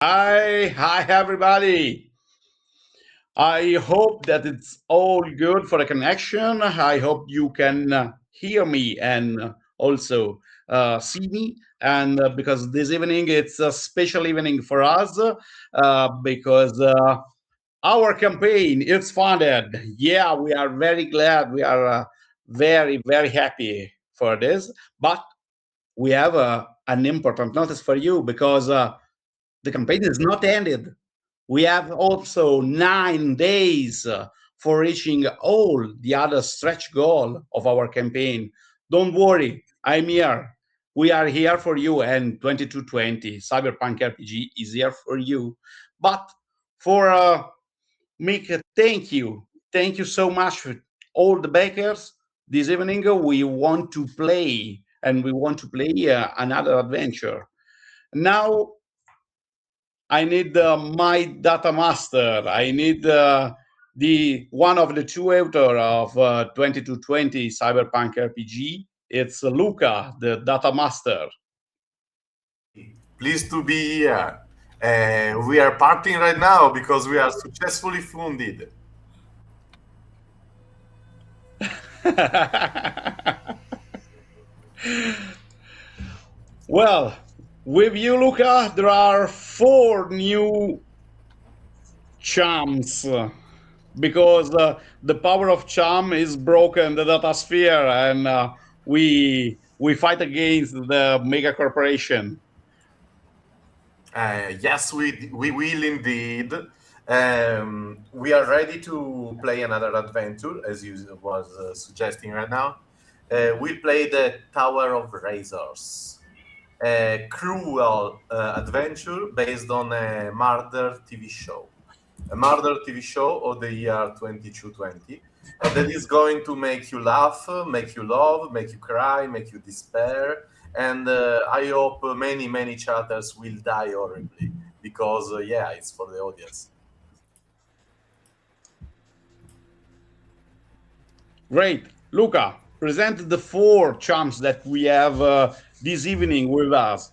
Hi, everybody. I hope that it's all good for the connection. I hope you can hear me and also see me. And because this evening it's a special evening for us, because our campaign is funded. Yeah, we are very glad. We are very happy for this. But we have an important notice for you because the campaign is not ended. We have also 9 days for reaching all the other stretch goal of our campaign. Don't worry, I'm here. We are here for you, and 2220 Cyberpunk RPG is here for you. But for Mick, thank you so much for all the backers. This evening we want to play, and we want to play another adventure. Now I need my Datamaster. I need the one of the two author of 2220 Cyberpunk RPG. It's Luca, the Datamaster. Pleased to be here. We are partying right now because we are successfully funded. Well, with you, Luca, there are 4 new charms because the power of charm is broken the data sphere, and we fight against the mega corporation. Yes, we will indeed. We are ready to play another adventure, as you was suggesting right now. We play the Tower of Razors, a cruel adventure based on a murder TV show. A murder TV show of the year 2220 that is going to make you laugh, make you love, make you cry, make you despair. And I hope many chatters will die horribly because, yeah, it's for the audience. Great. Luca, present the 4 charms that we have this evening with us.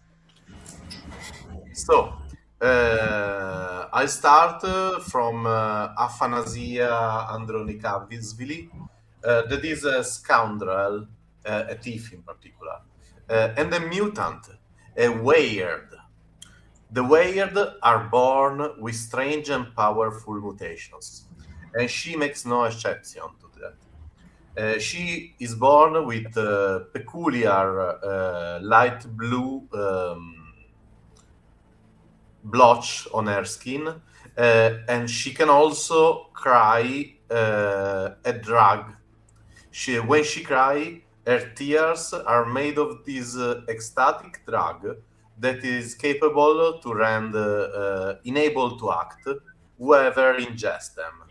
So, I start from Aphanasia Andronikavisvili. That is a scoundrel, a thief in particular, and a mutant, a weird. The weird are born with strange and powerful mutations, and she makes no exception to that. She is born with peculiar light blue blotch on her skin, and she can also cry a drug. When she cries, her tears are made of this ecstatic drug that is capable to render unable to act whoever ingests them.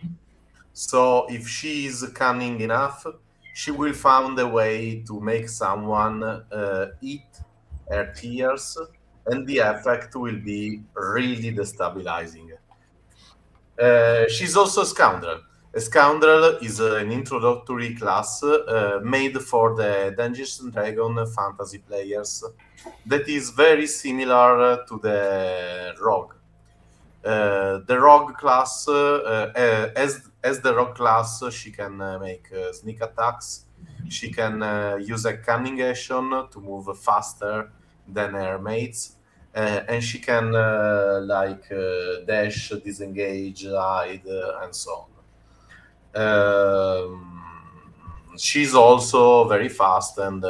So if she is cunning enough, she will find a way to make someone eat her tears, and the effect will be really destabilizing. She's also a scoundrel. A scoundrel is an introductory class made for the Dungeons and Dragons fantasy players that is very similar to the rogue. The rogue class, as the rogue class, she can make sneak attacks. She can use a cunning action to move faster than her mates, and she can dash, disengage, hide, and so on. She's also very fast and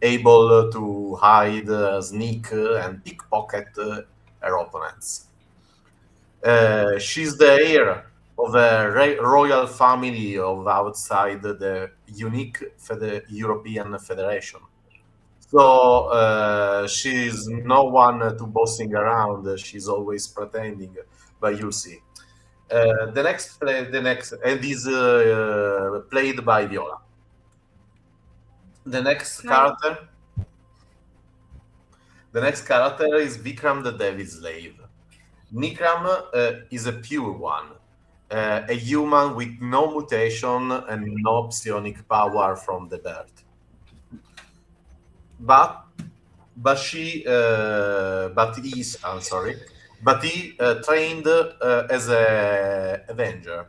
able to hide, sneak, and pickpocket her opponents. She's the heir of a royal family of outside the unique European Federation. So she's no one to bossing around. She's always pretending, but you'll see. And is played by Viola. The next Hi. character, the next character is Vikram the Devil's Slave. Nikram is a pure one, a human with no mutation and no psionic power from the birth. But but she but is I'm sorry, but he trained as a Avenger.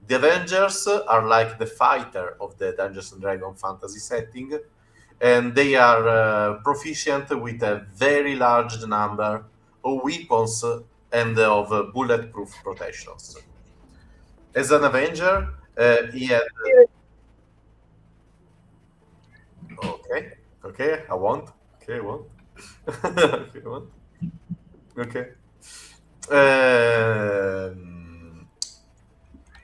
The Avengers are like the fighter of the Dungeons and Dragons fantasy setting, and they are proficient with a very large number of weapons and of bulletproof protections. As an Avenger, he had okay, I want. Okay, I want. Okay, I want. Okay.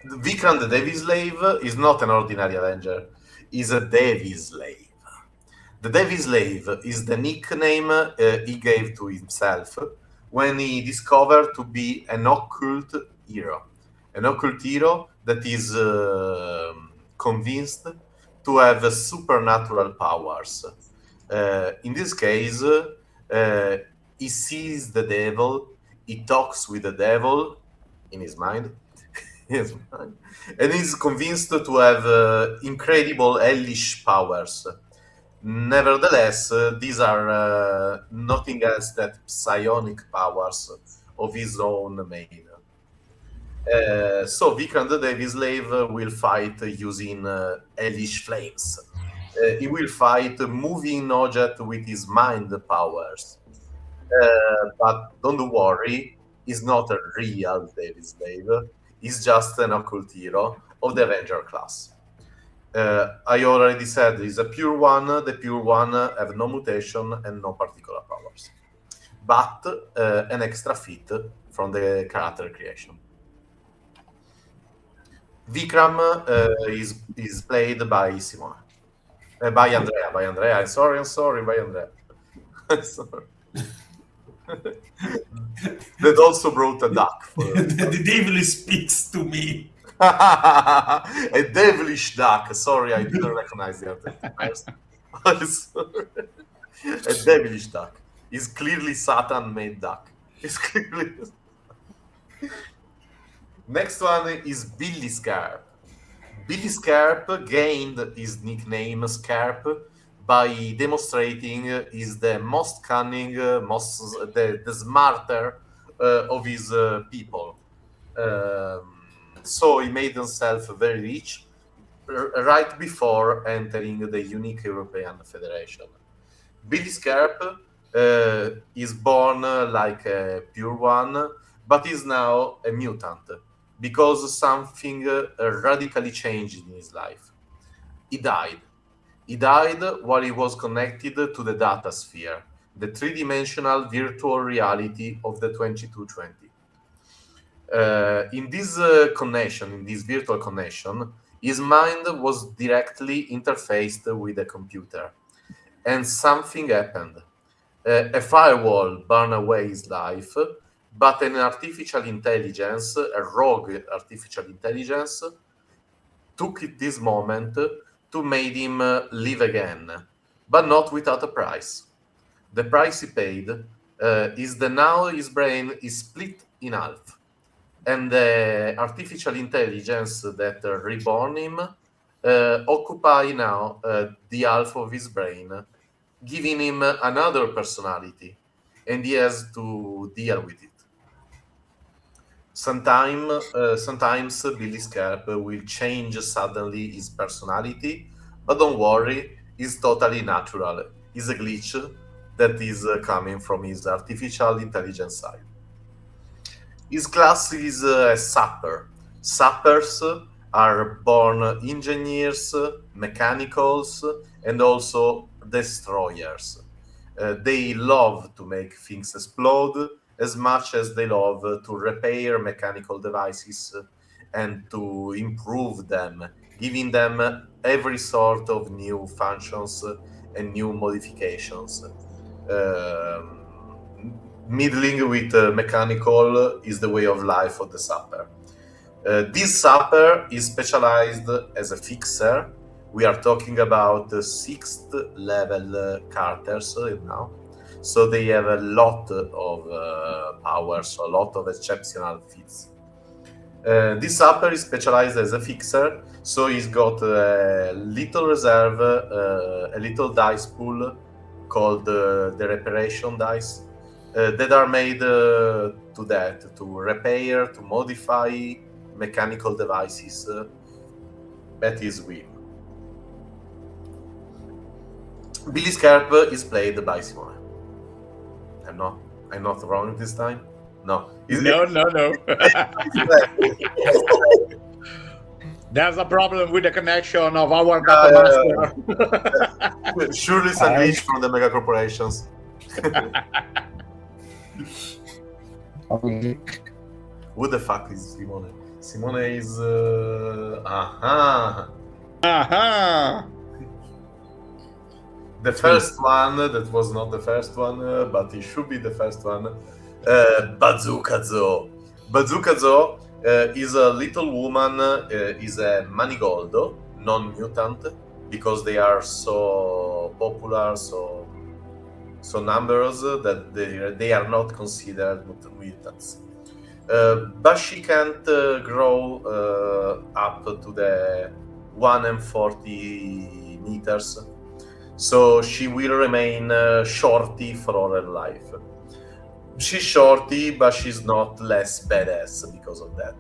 Vikram the Devi Slave is not an ordinary Avenger. He's a Devi Slave. The Devi Slave is the nickname he gave to himself when he discovered to be an occult hero. An occult hero that is convinced to have supernatural powers. In this case, he sees the devil, he talks with the devil in his mind, and is convinced to have incredible hellish powers. Nevertheless, these are nothing else than psionic powers of his own made. So Vikram the Devi Slave will fight using hellish flames. He will fight moving object with his mind powers. But don't worry, he's not a real Devi Slave. He's just an occult hero of the Avenger class. I already said he's a pure one. The pure one have no mutation and no particular powers, but an extra feat from the character creation. Vikram is played by Simone. By Andrea. By Andrea. I'm sorry. By Andrea. I'm sorry. That also brought a duck. The devil speaks to me. A devilish duck. Sorry, I didn't recognize the other. A devilish duck. It's clearly Satan-made duck. It's clearly. Next one is Billy Scarp. Billy Scarp gained his nickname Scarp by demonstrating he's the most cunning, the smarter of his people. So he made himself very rich right before entering the unique European Federation. Billy Scarp is born like a pure one, but is now a mutant because something radically changed in his life. He died. He died while he was connected to the Datasphere, the three-dimensional virtual reality of the 2220. In this connection, in this virtual connection, his mind was directly interfaced with the computer, and something happened. A firewall burned away his life, but an artificial intelligence, a rogue artificial intelligence, took this moment to make him live again, but not without a price. The price he paid is that now his brain is split in half, and the artificial intelligence that reborn him occupy now the half of his brain, giving him another personality, and he has to deal with it. Sometimes Billy Scarp will change suddenly his personality, but don't worry, it's totally natural. It's a glitch that is coming from his artificial intelligence side. His class is a sapper. Sappers are born engineers, mechanicals, and also destroyers. They love to make things explode as much as they love to repair mechanical devices and to improve them, giving them every sort of new functions and new modifications. Middling with mechanical is the way of life of the sapper. This sapper is specialized as a fixer. We are talking about the 6th level characters now. So they have a lot of powers, a lot of exceptional feats. This sapper is specialized as a fixer, so he's got a little reserve, a little dice pool called the reparation dice that are made to that, to repair, to modify mechanical devices. That is Will. Billy Scarp is played by Simone. I'm not wrong this time. No. No. There's a problem with the connection of our Datamaster. Surely sandwich from the mega corporations. Who the fuck is Simone? Simone is the first one. That was not the first one, but it should be the first one. Bazooka Zo. Bazooka Zo is a little woman, is a manigoldo, non-mutant, because they are so popular, so numerous that they are not considered mutants. But she can't grow up to the 140 meters, so she will remain shorty for all her life. She's shorty, but she's not less badass because of that.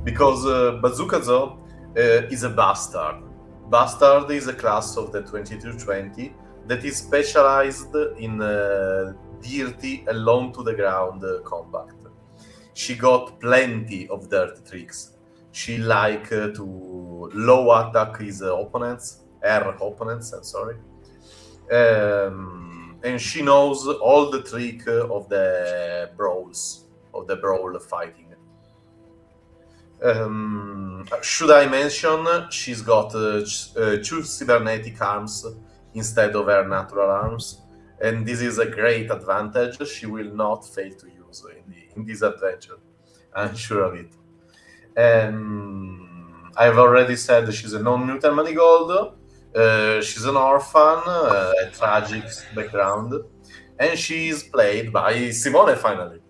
Because Bazooka Zo is a bastard. Bastard is a class of the 2220 that is specialized in dirty, alone to the ground combat. She got plenty of dirty tricks. She like to low attack his opponents, her opponents, I'm sorry. And she knows all the trick of the brawls, of the brawl fighting. Should I mention she's got two cybernetic arms instead of her natural arms, and this is a great advantage she will not fail to use in this adventure. I'm sure of it. I've already said she's a non-mutant manigoldo. She's an orphan, a tragic background, and she's played by Simone. Finally,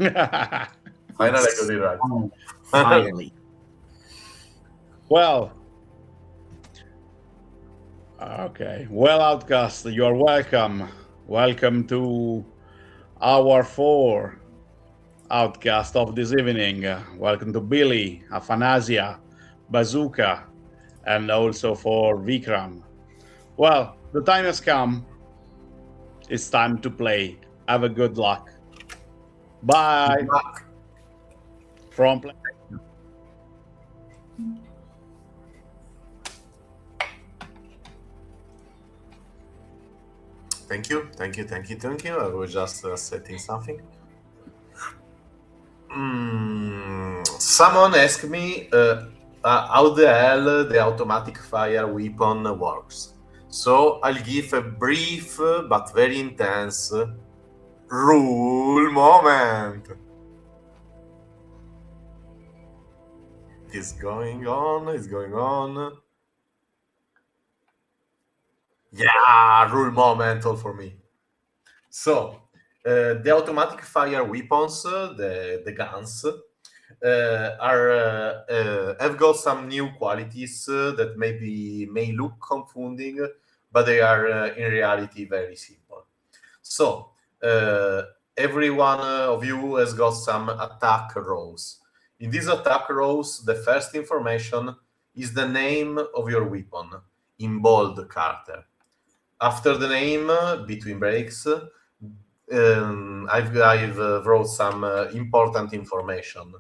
I got it right. Finally. Well, okay. Well, Outcast, you're welcome. Welcome to our 4 Outcast of this evening. Welcome to Billy, Afanasia, Bazooka, and also for Vikram. Well, the time has come. It's time to play. Have a good luck. Bye. Good luck. From play. Thank you. I was just setting something. Someone asked me how the hell the automatic fire weapon works. So I'll give a brief but very intense rule moment. It's going on. Yeah, rule moment all for me. So, the automatic fire weapons, the guns, have got some new qualities that may look confusing, but they are in reality very simple. So, every one of you has got some attack rows. In these attack rows, the first information is the name of your weapon in bold character. After the name, between breaks, I've wrote some important information.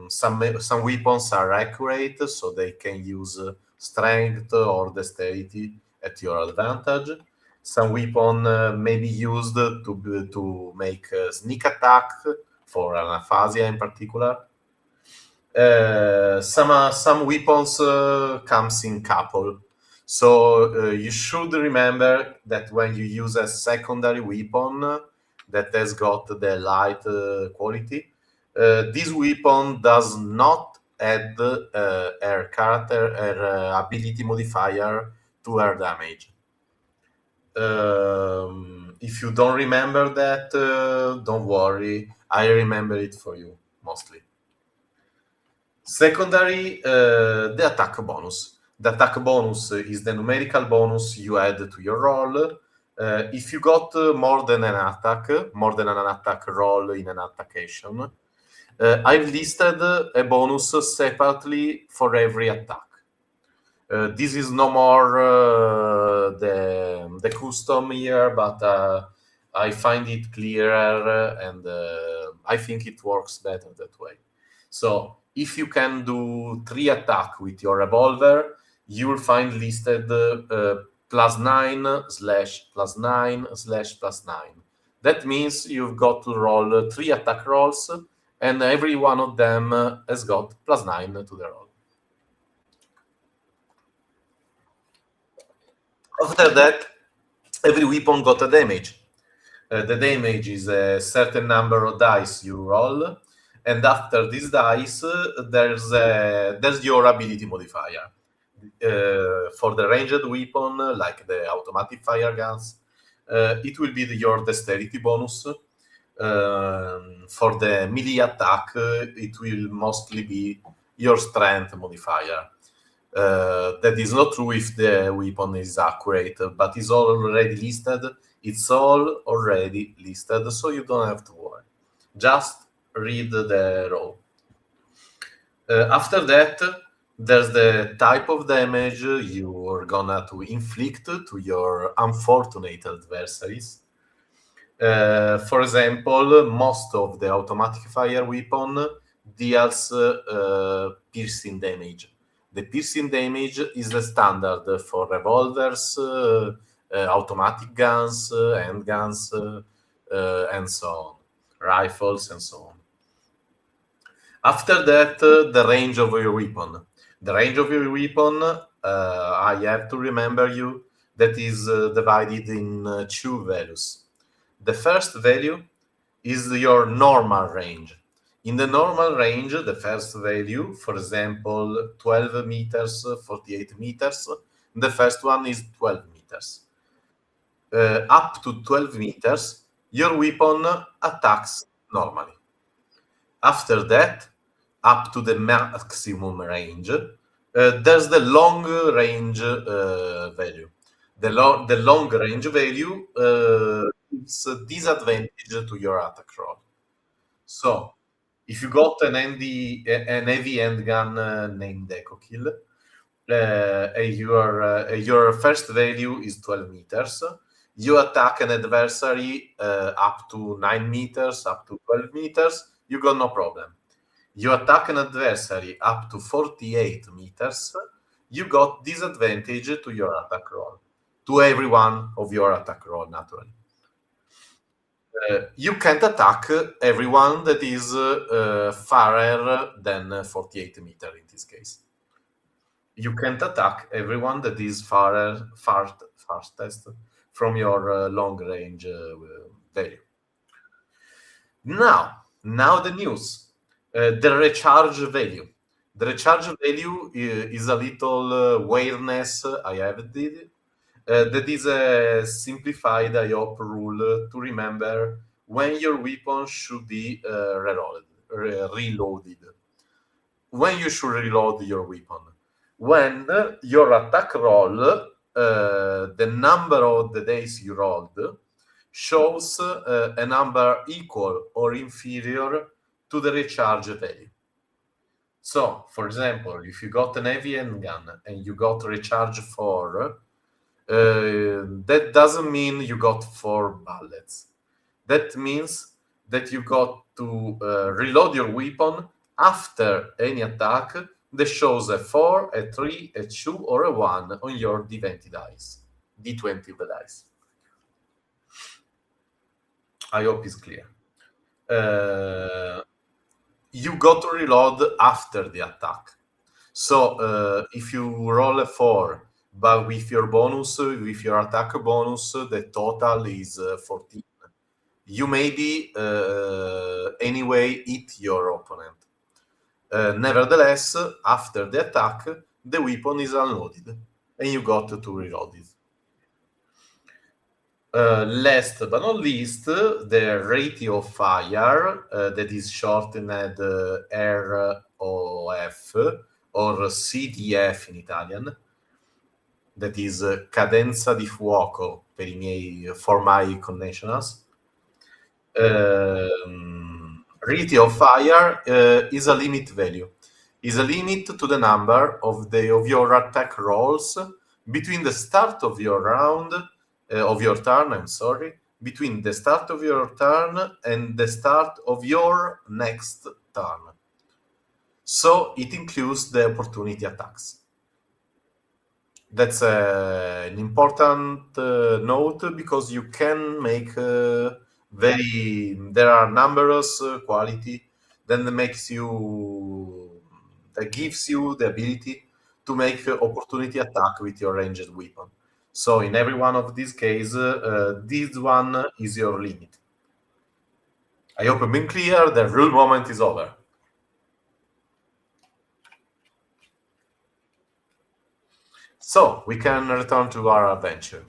Some weapons are accurate, so they can use strength or dexterity at your advantage. Some weapon may be used to make a sneak attack for an aphasia in particular. Some weapons comes in couple. So you should remember that when you use a secondary weapon that has got the light quality, this weapon does not add her character, her ability modifier to her damage. If you don't remember that, don't worry. I remember it for you, mostly. Secondary, the attack bonus. The attack bonus is the numerical bonus you add to your roll. If you got more than an attack roll in an attackation, I've listed a bonus separately for every attack. This is no more the custom here, but I find it clearer, and I think it works better that way. So if you can do 3 attack with your revolver, you will find listed +9/+9/+9. That means you've got to roll 3 attack rolls, and every one of them has got +9 to the roll. After that, every weapon got a damage. The damage is a certain number of dice you roll, and after this dice, there's your ability modifier. For the ranged weapon, like the automatic fire guns, it will be your dexterity bonus. For the melee attack, it will mostly be your strength modifier. That is not true if the weapon is accurate, but it's already listed. It's all already listed, so you don't have to worry. Just read the roll. After that, there's the type of damage you are gonna to inflict to your unfortunate adversaries. For example, most of the automatic fire weapon deals piercing damage. The piercing damage is the standard for revolvers, automatic guns, handguns, and so on, rifles, and so on. After that, the range of your weapon. The range of your weapon, I have to remember you, that is divided in 2 values. The first value is your normal range. In the normal range, the first value, for example, 12 meters, 48 meters, the first one is 12 meters. Up to 12 meters, your weapon attacks normally. After that, up to the maximum range, there's the long range value. The long range value is a disadvantage to your attack roll. So, if you got an heavy handgun named Echo Kill, your first value is 12 meters. You attack an adversary up to 9 meters, up to 12 meters, you got no problem. You attack an adversary up to 48 meters, you got disadvantage to your attack roll. To every one of your attack roll, naturally. You can't attack everyone that is farther than 48 meters in this case. You can't attack everyone that is farthest from your long range value. Now the news. The recharge value. The recharge value is a little weirdness I have did. That is a simplified, I hope, rule to remember when your weapon should be reloaded. When you should reload your weapon? When your attack roll, the number of the days you rolled, shows a number equal or inferior to the recharge value. So, for example, if you got an heavy handgun and you got recharge 4, that doesn't mean you got 4 bullets. That means that you got to reload your weapon after any attack that shows a 4, a 3, a 2, or a 1 on your D20 dice. I hope it's clear. You got to reload after the attack. So if you roll a 4, but with your bonus, with your attack bonus, the total is 14. You maybe anyway hit your opponent. Nevertheless, after the attack, the weapon is unloaded, and you got to reload it. Last but not least, the rate of fire, that is shortened ROF or CDF in Italian. that is cadenza di fuoco for my connationals. Reality of fire is a limit value. Is a limit to the number of your attack rolls between the start of your round of your turn. I'm sorry, between the start of your turn and the start of your next turn. So it includes the opportunity attacks. That's an important note because you can make there are numerous quality that gives you the ability to make opportunity attack with your ranged weapon. So in every one of these cases, this one is your limit. I hope I've been clear. The rule moment is over. So we can return to our adventure.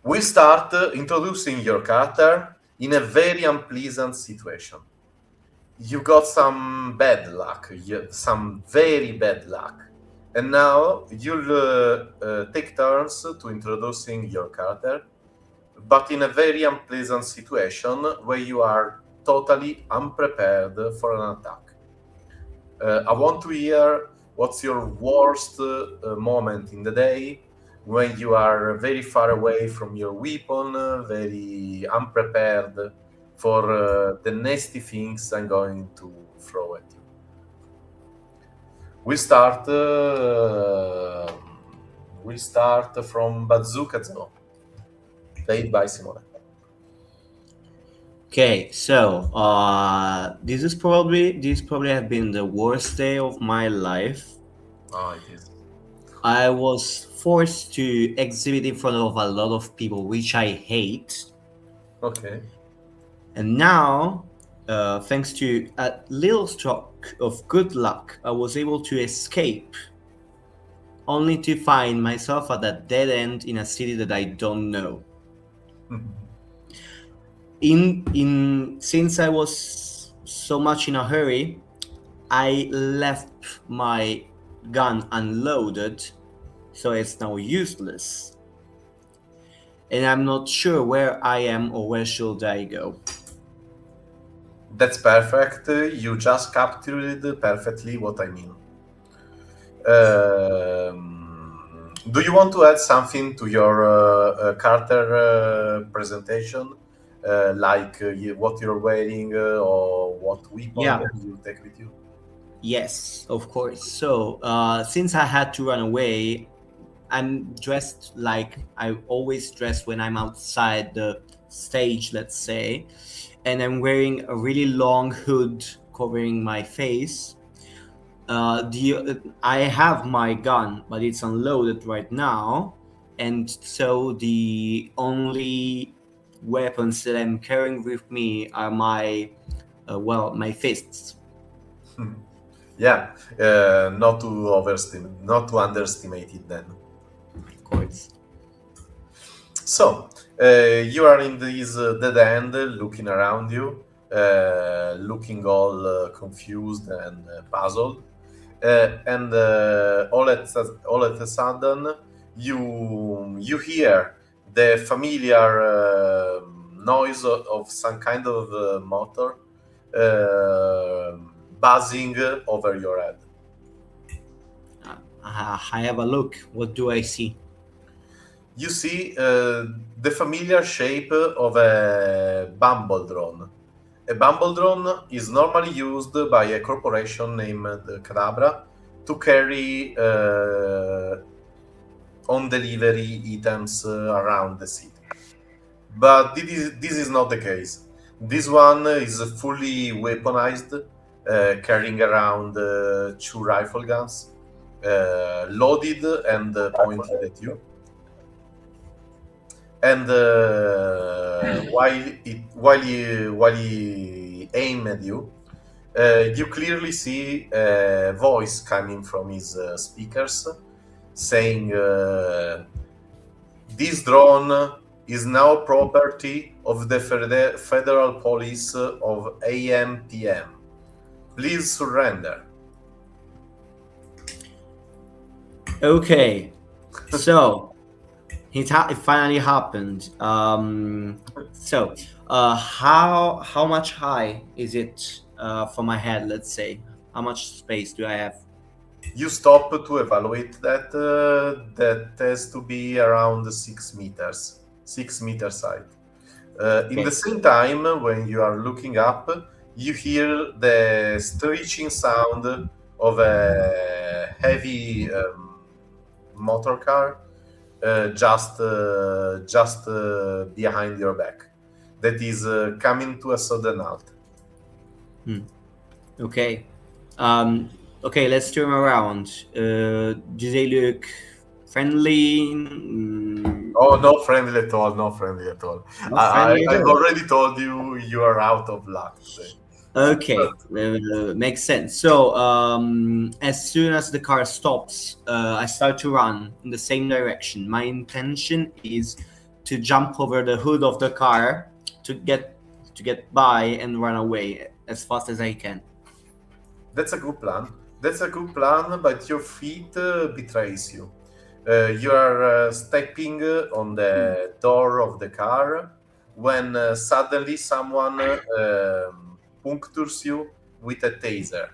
We start introducing your character in a very unpleasant situation. You got some bad luck, some very bad luck. And now you'll take turns to introducing your character, but in a very unpleasant situation where you are totally unprepared for an attack. I want to hear what's your worst moment in the day when you are very far away from your weapon, very unprepared for the nasty things I'm going to throw at you. We start from Bazooka Zone, played by Simone. Okay, so this probably have been the worst day of my life. Oh, it is. I was forced to exhibit in front of a lot of people, which I hate. Okay. And now, thanks to a little stroke of good luck, I was able to escape, only to find myself at a dead end in a city that I don't know. Since I was so much in a hurry, I left my gun unloaded, so it's now useless. And I'm not sure where I am or where should I go. That's perfect. You just captured perfectly what I mean. Do you want to add something to your character presentation? What you're wearing or what weapon you take with you? Yes, of course. So since I had to run away, I'm dressed like I always dress when I'm outside the stage, let's say, and I'm wearing a really long hood covering my face. I have my gun, but it's unloaded right now, and so the only weapons that I'm carrying with me are my fists. Yeah, not to underestimate it then. Of course. So, you are in this dead end, looking around you, looking all confused and puzzled. And all at a sudden, you hear the familiar noise of some kind of motor buzzing over your head. I have a look. What do I see? You see the familiar shape of a bumble drone. A bumble drone is normally used by a corporation named Cadabra to carry on delivery items around the city. But this is not the case. This one is fully weaponized, carrying around 2 rifle guns, loaded and pointed at you. And while he aimed at you, you clearly see a voice coming from his speakers saying, "This drone is now property of the Federal Police of AMPM. Please surrender." Okay. So it finally happened. So how much high is it for my head? Let's say, how much space do I have? You stop to evaluate that. That has to be around 6 meters, 6 meters height. In Okay. the same time, when you are looking up, you hear the screeching sound of a heavy motor car just behind your back. That is coming to a sudden halt. Okay. Okay, let's turn around. Do they look friendly? Oh, not friendly at all. Not friendly at all. Not friendly at I've all. already told you you are out of luck today. Okay, makes sense. So, as soon as the car stops, I start to run in the same direction. My intention is to jump over the hood of the car to get by and run away as fast as I can. That's a good plan. That's a good plan, but your feet betrays you. You are stepping on the door of the car when suddenly someone punctures you with a taser.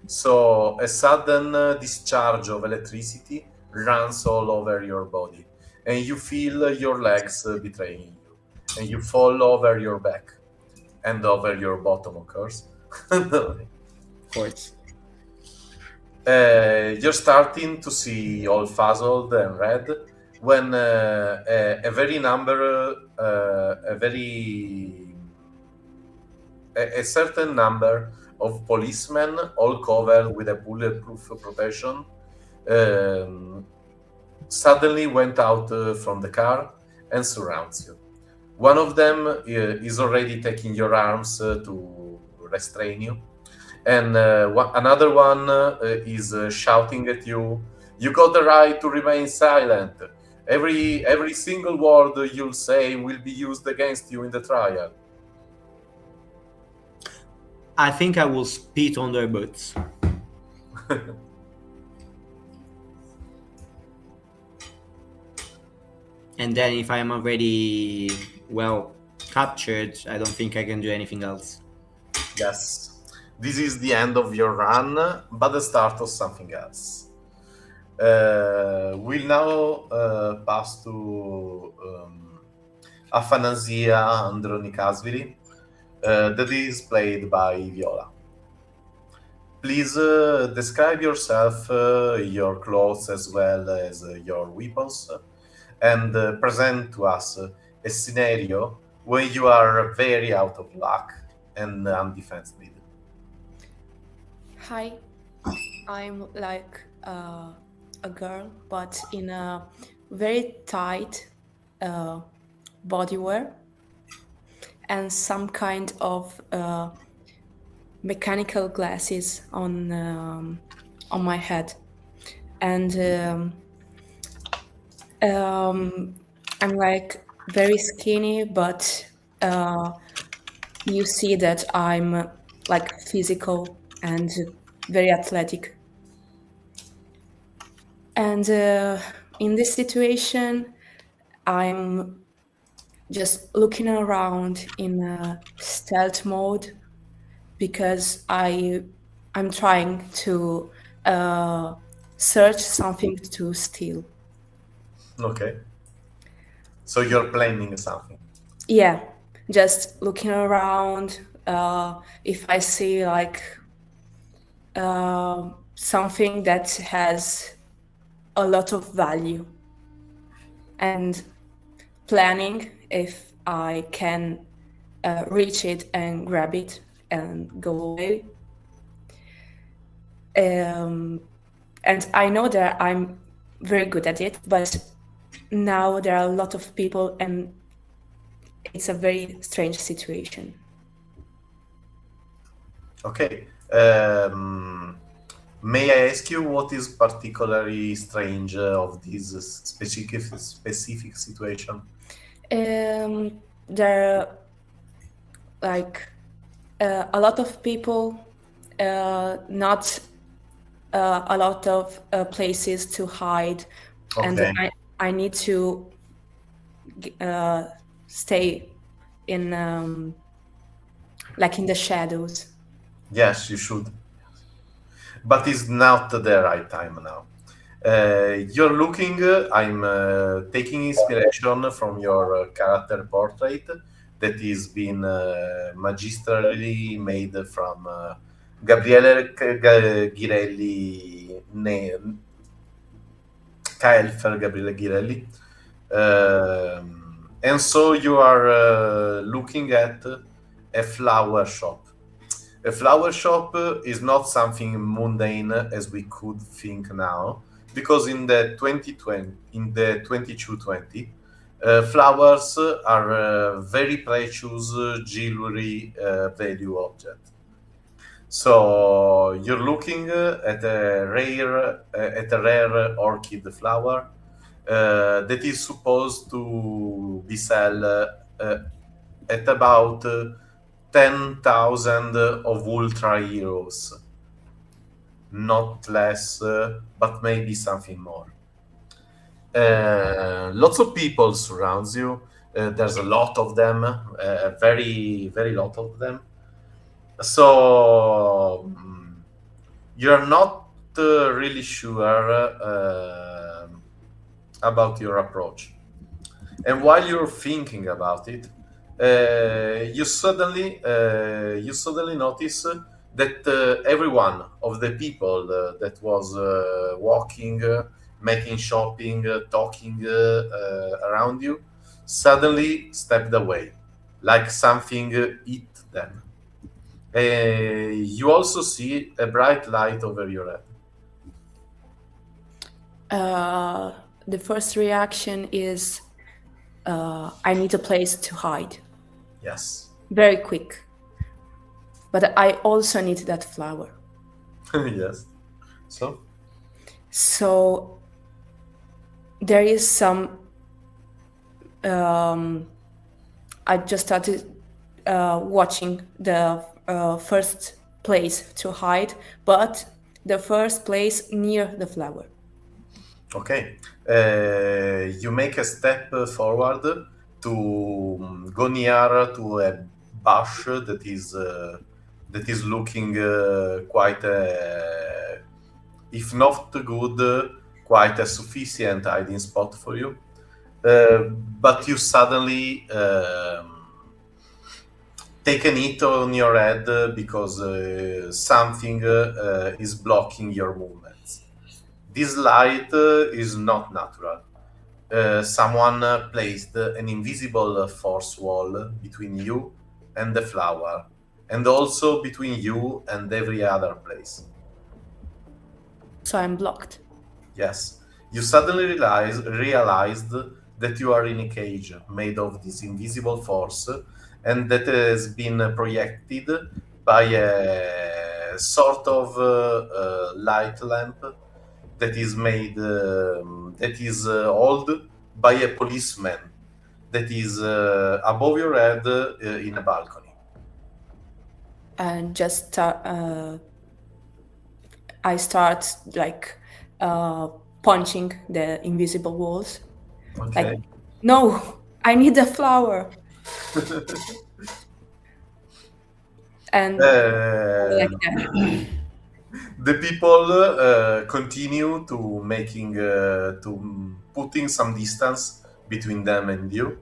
So a sudden discharge of electricity runs all over your body, and you feel your legs betraying you, and you fall over your back and over your bottom, of course. Of course. You're starting to see all fuzzled and red when a certain number of policemen, all covered with a bulletproof protection, suddenly went out from the car and surrounds you. One of them is already taking your arms to restrain you, and another one is shouting at you, "You got the right to remain silent. Every single word you'll say will be used against you in the trial." I think I will spit on their butts. And then if I am already well captured, I don't think I can do anything else. Yes, this is the end of your run, but the start of something else. We'll now pass to Afanasia Andronikasvili, that is played by Viola. Please describe yourself, your clothes as well as your weapons, and present to us a scenario where you are very out of luck and undefensed. Hi, I'm like a girl, but in a very tight bodywear and some kind of mechanical glasses on my head, and I'm like very skinny, but you see that I'm like physical and very athletic. And in this situation, I'm just looking around in a stealth mode because I'm trying to search something to steal. Okay. So you're planning something. Yeah, just looking around. If I see like something that has a lot of value, and planning if I can reach it and grab it and go away. And I know that I'm very good at it, but now there are a lot of people and it's a very strange situation. Okay. May I ask you what is particularly strange of this specific situation? There are like a lot of people, not a lot of places to hide, and Okay. I need to stay in like in the shadows. Yes, you should. But it's not the right time now. You're looking, I'm taking inspiration from your character portrait that is been magistrally made from Gabriele Ghirelli, Kaelfer Gabriele Ghirelli. And so you are looking at a flower shop. A flower shop is not something mundane as we could think now, because in the 2020, in the 2220, flowers are very precious jewelry value object. So you're looking at a rare orchid flower that is supposed to be sell at about 10,000 of ultra heroes, not less, but maybe something more. Lots of people surrounds you. There's a lot of them, a very, very lot of them. So you're not really sure about your approach. And while you're thinking about it, you suddenly notice that every one of the people that was walking, making shopping, talking around you, suddenly stepped away, like something eat them. You also see a bright light over your head. The first reaction is I need a place to hide. Yes. Very quick. But I also need that flower. Yes. So So there is some. I just started watching the first place to hide, but the first place near the flower. okay, you make a step forward to go near to a bush that is looking quite, if not good, quite a sufficient hiding spot for you. But you suddenly take a hit on your head because something is blocking your movements. This light is not natural. Someone placed an invisible force wall between you and the flower, and also between you and every other place. So I'm blocked. Yes, you suddenly realized that you are in a cage made of this invisible force, and that has been projected by a sort of light lamp that is made that is held by a policeman that is above your head in a balcony. And just I start like punching the invisible walls. Okay. Like, no, I need a flower. And like that. The people continue to making to putting some distance between them and you,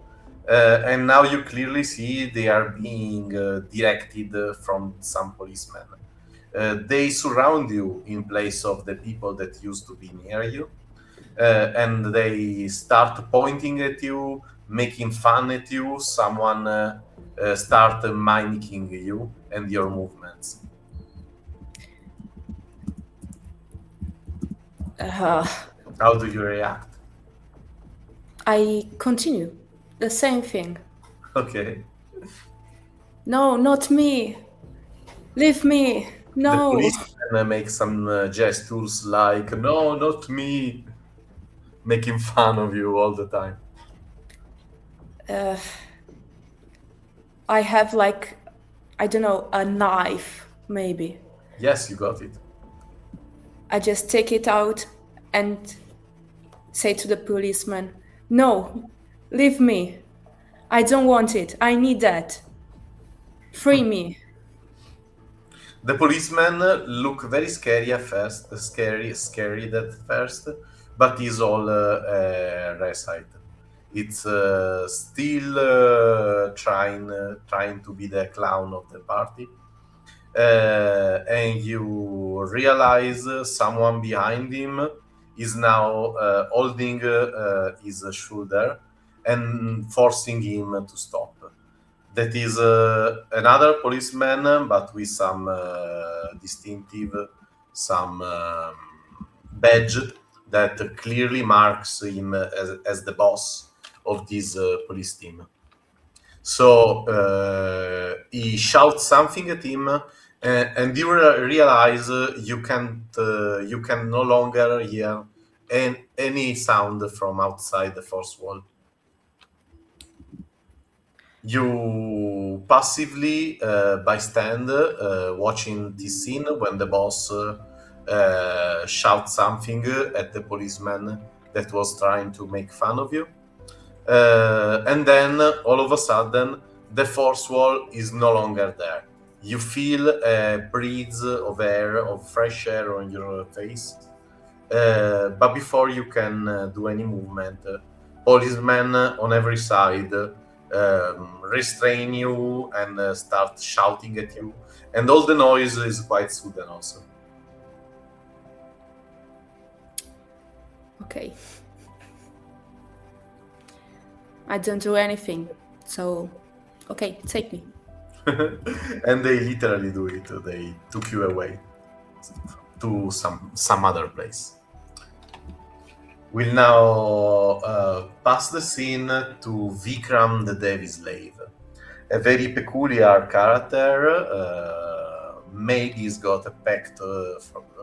and now you clearly see they are being directed from some policemen. They surround you in place of the people that used to be near you, and they start pointing at you, making fun at you. Someone start mimicking you and your movements. How do you react? I continue the same thing. Okay. No, not me. Leave me. The No. policeman make some gestures like, no, not me, making fun of you all the time. I have like, I don't know, a knife, maybe. Yes, you got it. I just take it out and say to the policeman, "No, leave me. I don't want it. I need that. Free me." The policeman look very scary at first, scary at first, but he's all recite. It's still trying to be the clown of the party, and you realize someone behind him is now holding his shoulder and forcing him to stop. That is another policeman, but with some distinctive, some badge that clearly marks him as the boss of this police team. So he shouts something at him, and you realize you can no longer hear any sound from outside the force wall. You passively bystand watching this scene when the boss shouts something at the policeman that was trying to make fun of you. And then all of a sudden the force wall is no longer there. You feel a breeze of air, of fresh air on your face. But before you can do any movement, policemen on every side restrain you and start shouting at you, and all the noise is quite sudden also. Okay. I don't do anything, so okay, take me. And they literally do it. They took you away to some other place. We'll now pass the scene to Vikram the Devi Slave, a very peculiar character. Maybe he's got a pact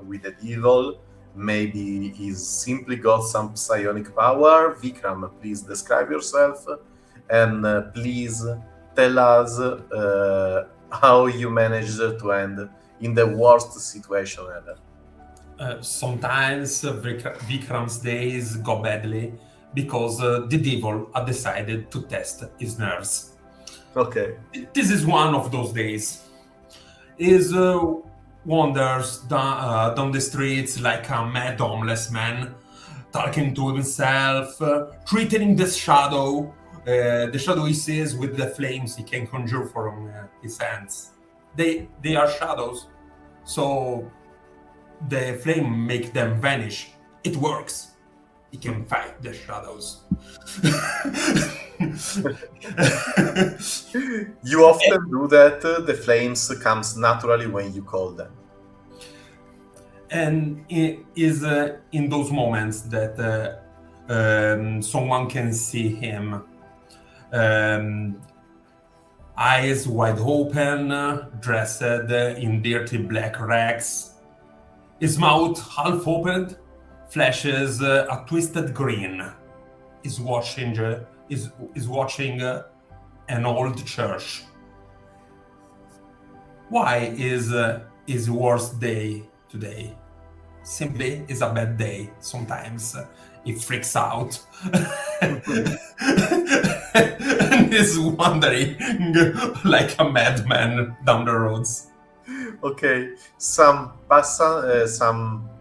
with the devil, maybe he's simply got some psionic power. Vikram, please describe yourself, and please tell us how you managed to end in the worst situation ever. Sometimes Vikram's days go badly because the devil had decided to test his nerves. Okay. This is one of those days. He wanders down the streets like a mad homeless man, talking to himself, threatening the shadow he sees with the flames he can conjure from his hands. They are shadows, so the flame make them vanish. It works. He can fight the shadows. You often do that. The flames comes naturally when you call them. And it is in those moments that someone can see him. Eyes wide open, dressed in dirty black rags. His mouth half opened, flashes a twisted grin. He's watching an old church. Why is his worst day today? Simply is a bad day. Sometimes he freaks out and is wandering like a madman down the roads. Okay, some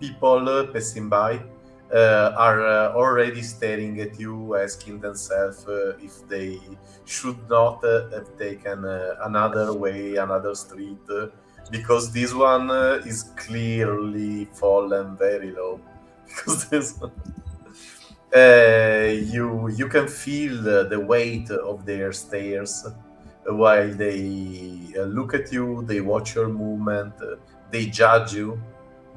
people passing by are already staring at you, asking themselves if they should not have taken another way, another street, because this one is clearly fallen very low. Because this one, you can feel the weight of their stares. While they look at you, they watch your movement, they judge you,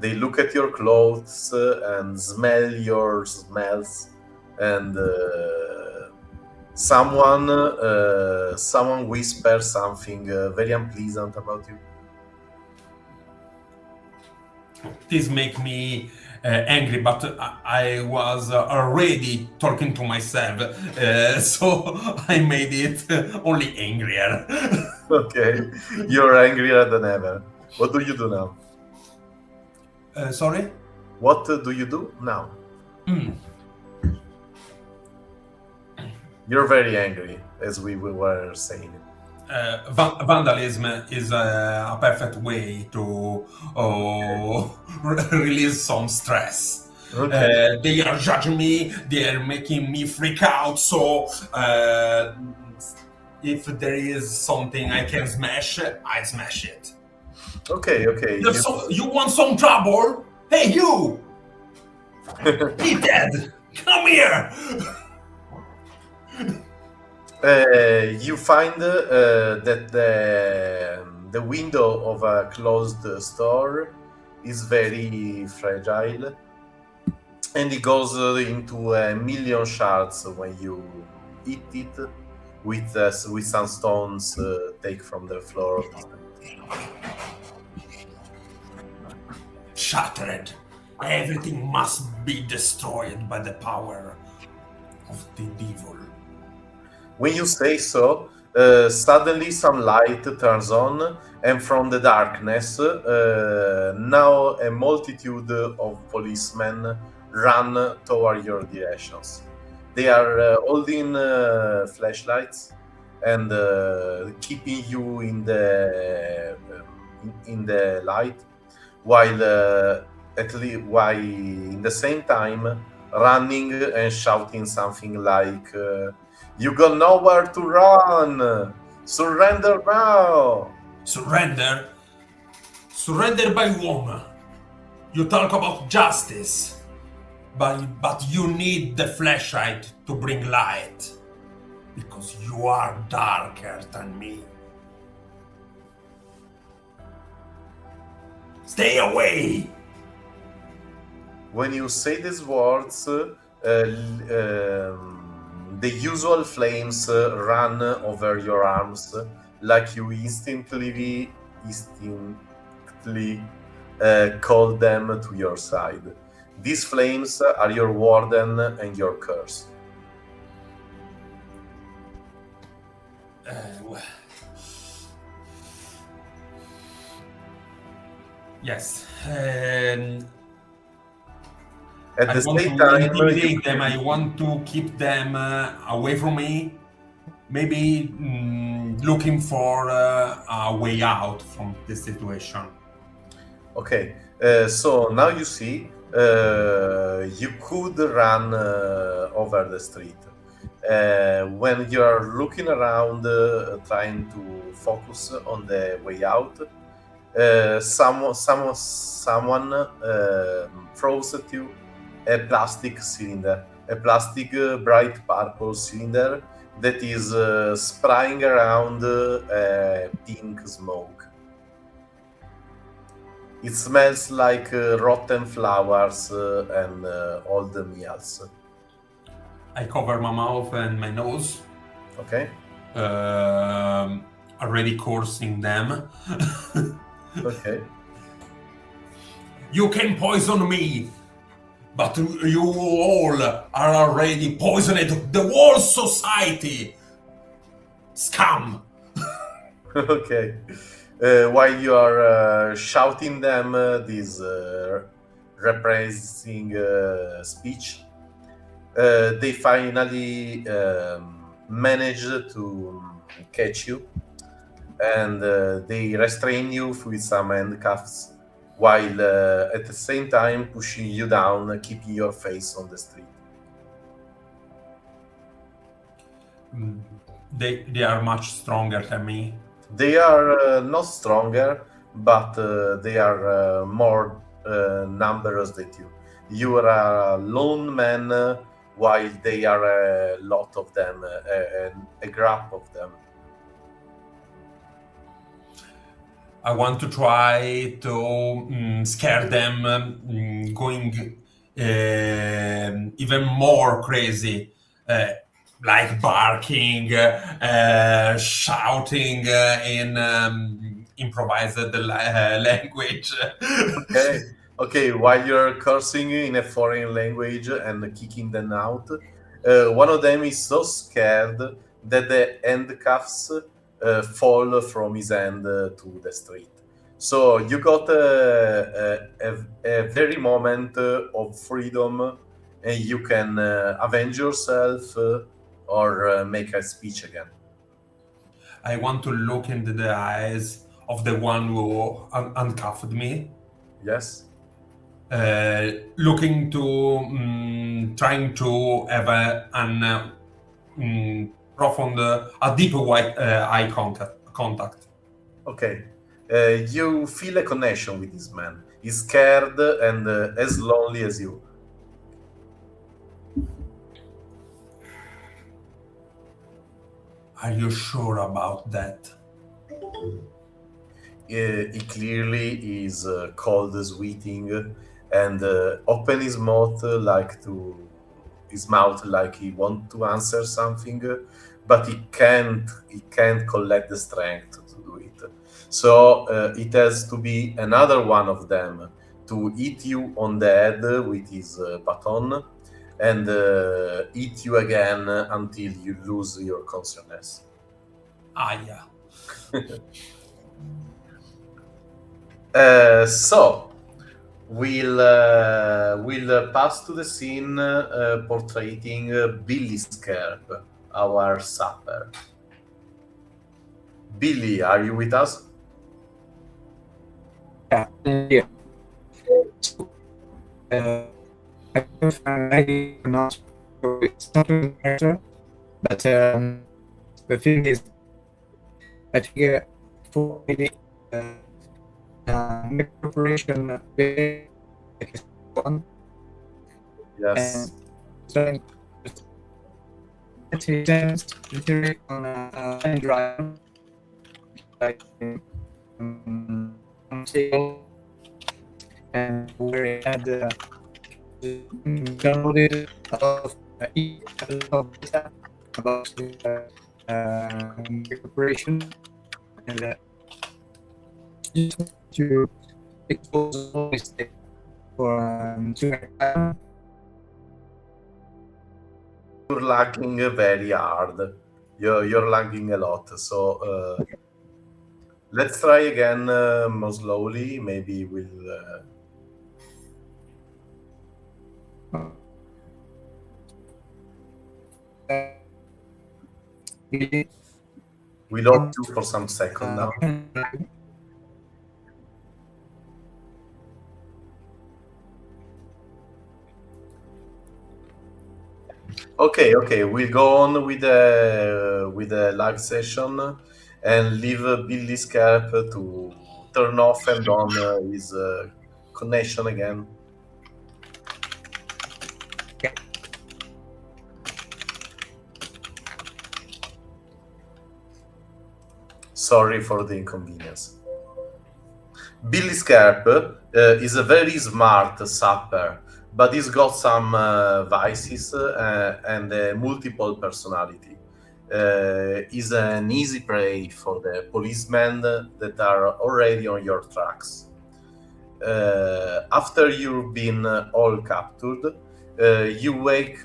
they look at your clothes and smell your smells, and someone whispers something very unpleasant about you. This make me angry, but I was already talking to myself, so I made it only angrier. Okay, you're angrier than ever. What do you do now? Sorry? What do you do now? You're very angry, as we were saying. Vandalism is a perfect way to release some stress. Okay. They are judging me, they are making me freak out, so if there is something I can smash, I smash it. Okay. You want some trouble? Hey, you! Be dead! Come here! You find that the window of a closed store is very fragile, and it goes into a million shards when you hit it with some stones take from the floor of the street. Shattered. Everything must be destroyed by the power of the devil. When you say so, suddenly some light turns on, and from the darkness, now a multitude of policemen run toward your directions. They are holding flashlights and keeping you in the light, while in the same time running and shouting something like. You got nowhere to run! Surrender now! Surrender? Surrender by whom? You talk about justice, but you need the flashlight to bring light, because you are darker than me. Stay away! When you say these words, the usual flames run over your arms, like you instantly call them to your side. These flames are your warden and your curse. Yes. At I the want same to time, intimidate them. I want to keep them away from me. Maybe looking for a way out from this situation. Okay, so now you see you could run over the street. When you're looking around, trying to focus on the way out, someone throws at you a plastic cylinder, a plastic bright purple cylinder that is spraying around pink smoke. It smells like rotten flowers and old meals. I cover my mouth and my nose, Okay? already cursing them. Okay. You can poison me, but you all are already poisoned the whole society. Scum! Okay. While you are shouting them this repressing speech, they finally manage to catch you, and they restrain you with some handcuffs, while at the same time pushing you down, keeping your face on the street. They are much stronger than me. They are not stronger, but they are more numerous than you. You are a lone man, while they are a lot of them, a group of them. I want to try to scare them, going even more crazy, like barking, shouting in improvised language. Okay. While you're cursing in a foreign language and kicking them out, one of them is so scared that the handcuffs fall from his hand to the street. So you got a very moment of freedom, and you can avenge yourself or make a speech again. I want to look into the eyes of the one who uncuffed me. Yes. Looking to trying to have an profound, a deep white eye contact. Okay. You feel a connection with this man. He's scared and as lonely as you. Are you sure about that? He clearly is cold, sweating, and open his mouth like he want to answer something, but he can't. He can't collect the strength to do it. So it has to be another one of them to hit you on the head with his baton and hit you again until you lose your consciousness. Ah, yeah. So we'll pass to the scene portraying Billy Scarp, our sapper. Billy, are you with us? Yeah. So, I don't find I not it's not a character, but the thing is, I think for me, the corporation like one Yes. and it tends to iterate on a drive like table and where it had downloaded a lot of data about the corporation and just to expose all this data for to You're lagging very hard. You're lagging a lot. So let's try again more slowly. Maybe we'll. We lost you for some second now. Okay. We'll go on with the live session and leave Billy Scarp to turn off and on his connection again. Sorry for the inconvenience. Billy Scarp is a very smart sapper, but he's got some vices and multiple personality. He's an easy prey for the policemen that are already on your tracks. After you've been all captured, you wake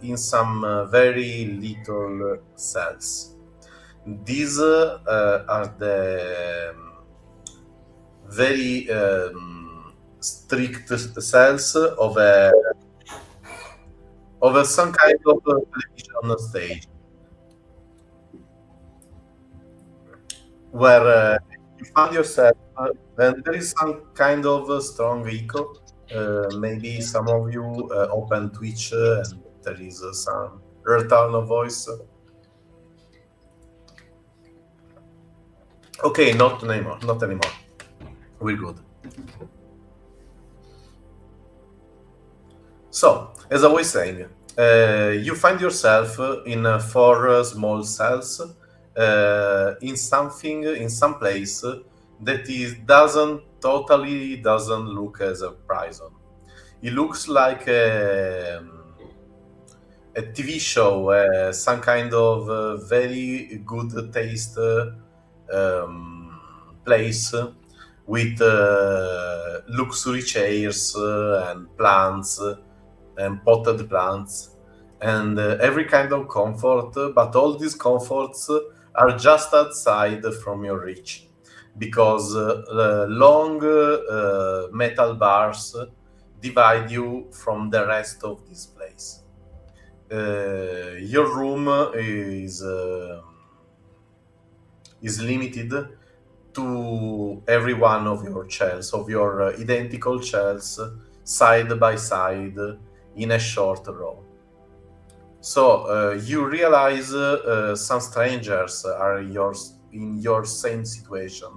in some very little cells. These are the very strict cells of some kind of television stage, where you find yourself, and there is some kind of strong echo. Maybe some of you open Twitch and there is some return of voice. Okay, not anymore. We're good. So, as I was saying, you find yourself in 4 small cells in some place that doesn't look as a prison. It looks like a TV show, some kind of very good taste place with luxury chairs and plants and potted plants and every kind of comfort, but all these comforts are just outside from your reach because long metal bars divide you from the rest of this place. Your room is limited to every one of your shells, of your identical shells, side by side in a short row. So you realize some strangers are in your same situation.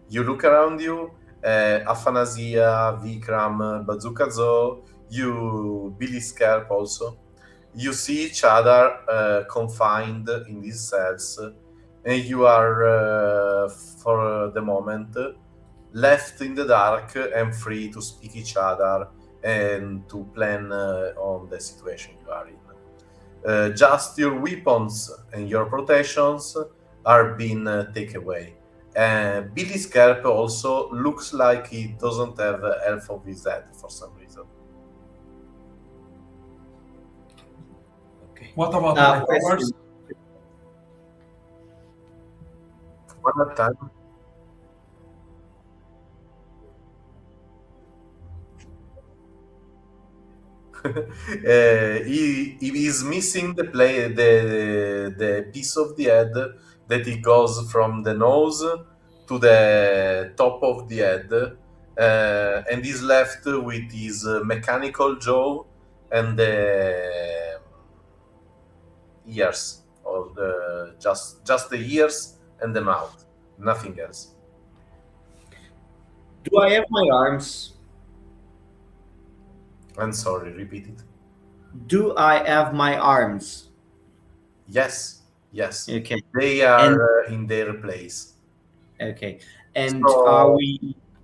You look around you, Afanasia, Vikram, Bazookazo, you, Billy Scarp also. You see each other confined in these cells, and you are, for the moment, left in the dark and free to speak each other and to plan on the situation you are in. Just your weapons and your protections are being taken away. Billy Scarp also looks like he doesn't have health of his head for some reason. Okay. What about my Question. powers? One more time. He is missing the piece of the head that it goes from the nose to the top of the head, and is left with his mechanical jaw and the ears, or just the ears and the mouth, nothing else. Do I have my arms? I'm sorry, repeat it. Do I have my arms? Yes, yes. Okay. They are in their place. Okay. And So-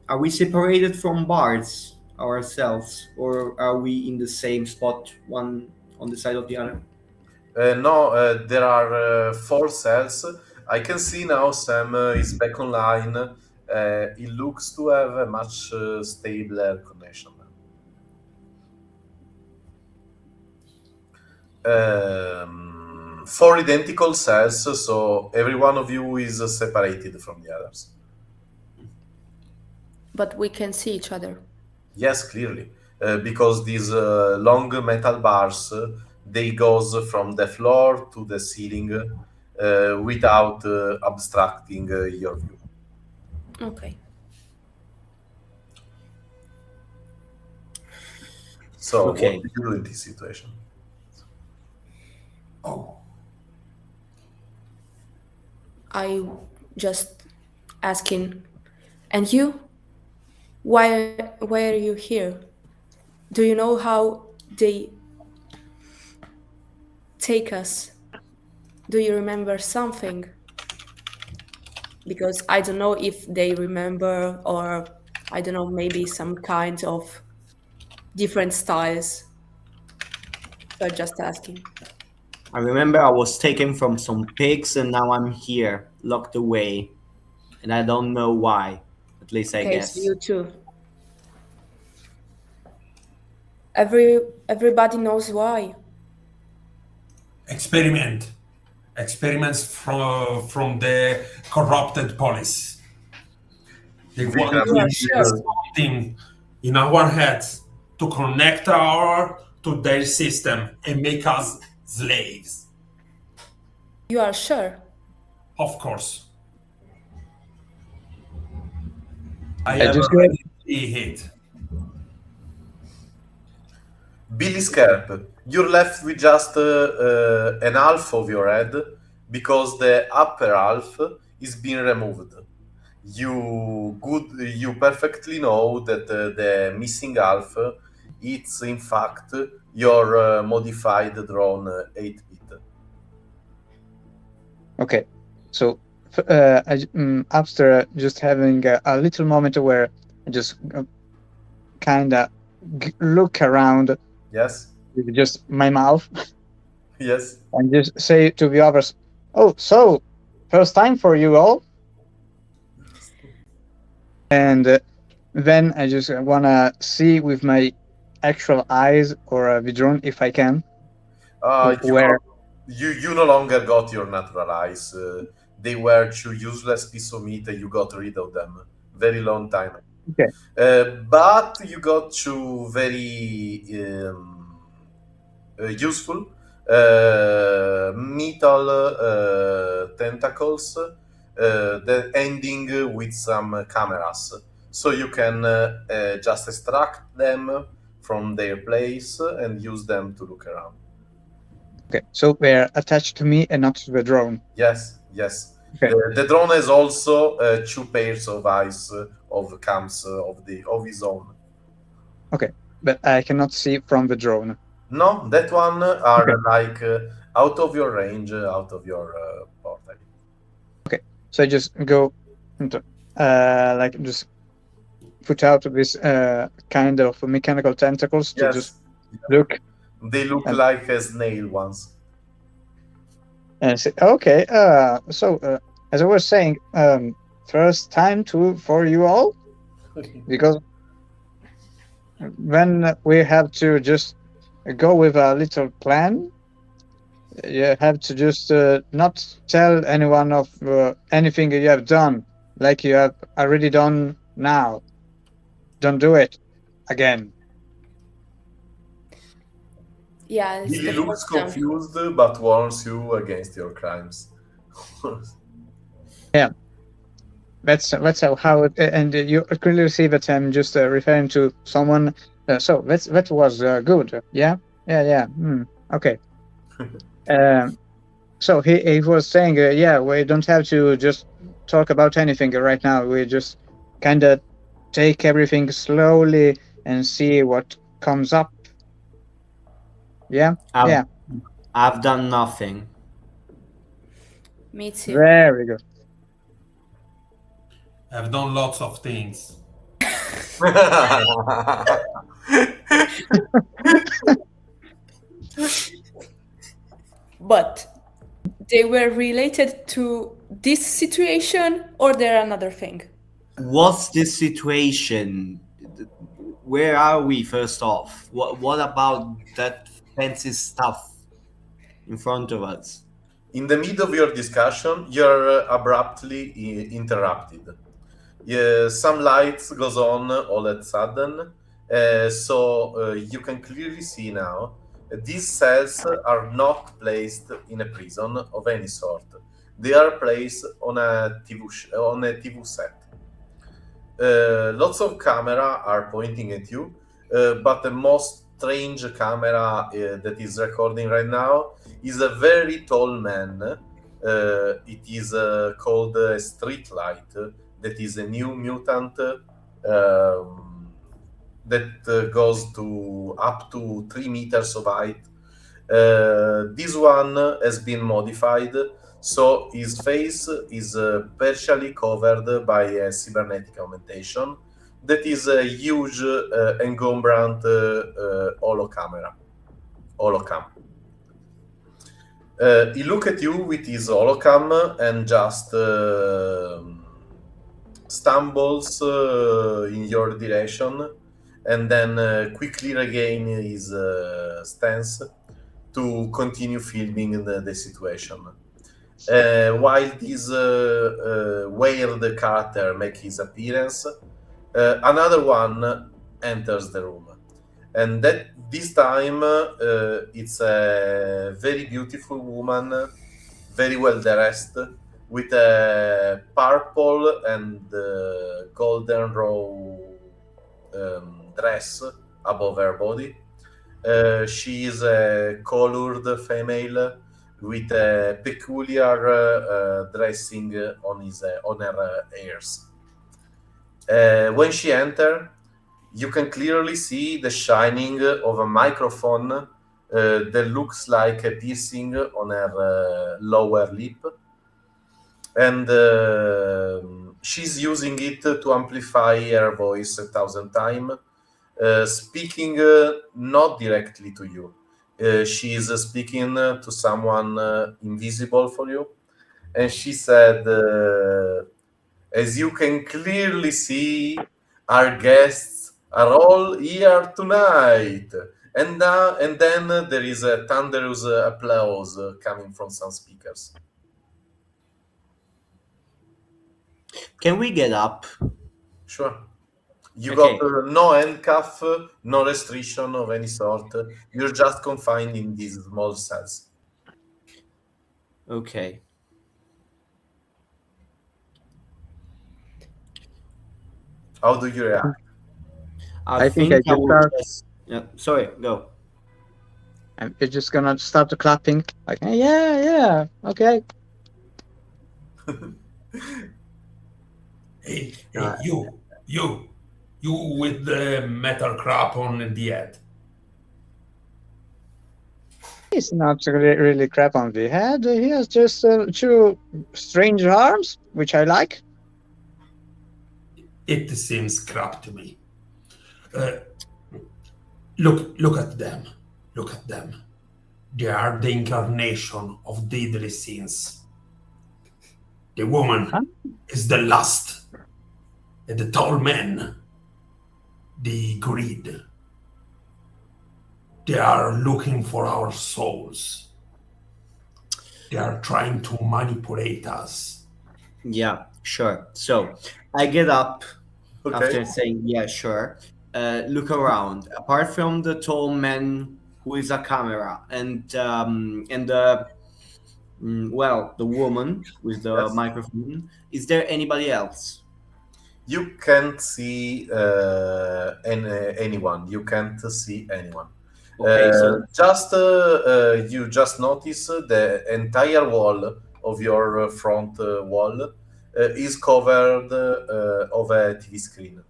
are we separated from bars ourselves, or are we in the same spot, one on the side of the other? No, there are 4 cells. I can see now Sam is back online. He looks to have a much stabler connection now. 4 identical cells, so every one of you is separated from the others. But we can see each other. Yes, clearly, because these long metal bars they goes from the floor to the ceiling without obstructing your view. Okay. So, Okay. what do you do in this situation? Oh, I just asking, and you? Why are you here? Do you know how they take us? Do you remember something? Because I don't know if they remember, or I don't know, maybe some kind of different styles. So just asking. I remember I was taken from some pigs, and now I'm here, locked away, and I don't know why. At least I Okay, guess. so you too. Everybody knows why. experiments from the corrupted police. They want Vikram, to You are inject sure? something in our heads to connect to their system and make us slaves. You are sure? Of course. I I have just already see it. Billy Scarp, you're left with just an half of your head because the upper half is being removed. You perfectly know that the missing half it's in fact your modified drone 8-bit. Okay, so after just having a little moment where I just kind of look around Yes, with just my mouth yes. and just say to the others, "Oh, so first time for you all." And then I just wanna see with my actual eyes or the drone if I can. Where You no longer got your natural eyes. They were two useless piece of meat. You got rid of them very long time. Okay. But you got two very useful metal tentacles that ending with some cameras, so you can just extract them from their place and use them to look around. Okay, so they're attached to me and not to the drone. Yes, yes. Okay. The drone has also two pairs of eyes of cams of his own. Okay, but I cannot see from the drone. No, that one are Okay. like out of your range, out of your portal. Okay, so I just go into, like just put out this kind of mechanical tentacles to Yes, just look they look and- like a snail ones. and say, okay. So as I was saying, first time for you all, because when we have to just go with a little plan, you have to just not tell anyone of anything you have done, like you have already done now. Don't do it again. Yeah, it's Billy the looks first time. confused but warns you against your crimes. That's how it, and you clearly see that I'm just referring to someone. So that was good. Yeah. Okay. So he was saying, yeah, we don't have to just talk about anything right now. We just kind of take everything slowly and see what comes up. Yeah. Yeah. I've done nothing. Me too. Very good. I've done lots of things. But they were related to this situation, or they're another thing? What's this situation? Where are we, first off? What about that fancy stuff in front of us? In the middle of your discussion, you're abruptly interrupted. Some lights goes on all at sudden, so you can clearly see now these cells are not placed in a prison of any sort. They are placed on a TV set. Lots of camera are pointing at you, but the most strange camera that is recording right now is a very tall man. It is called Streetlight. That is a new mutant that goes to up to 3 meters of height. This one has been modified, so his face is partially covered by a cybernetic augmentation that is a huge encumbrant holocam. He look at you with his holocam and just stumbles in your direction, and then quickly regain his stance to continue filming the situation. While this weird character makes his appearance, another one enters the room, and that this time it's a very beautiful woman, very well dressed, with a purple and golden row dress above her body. She is a colored female with a peculiar dressing on her hairs. When she enters, you can clearly see the shining of a microphone that looks like a piercing on her lower lip, and she's using it to amplify her voice 1,000 times, speaking not directly to you. She is speaking to someone invisible for you, and she said, as you can clearly see, our guests are all here tonight. And then there is a thunderous applause coming from some speakers. Can we get up? Sure. You Okay. got no handcuff, no restriction of any sort. You're just confined in these small cells. Okay. How do you react? I I think I think I just will start. just. Sorry, go. I'm just gonna start clapping. Like, yeah, okay. Hey, Uh, you with the metal crap on the head. He's not really crap on the head. He has just two strange arms, which I like. It seems crap to me. Look at them. Look at them. They are the incarnation of deadly sins. The woman Huh? is the lust, and the tall man, the greed. They are looking for our souls. They are trying to manipulate us. Yeah, sure. So I get up Okay. after saying, yeah, sure. Look around. Apart from the tall man who is a camera and well, the woman with the Yes. microphone, is there anybody else? You can't see anyone. You can't see anyone. Okay, so You just notice the entire wall of your front wall is covered of a TV screen.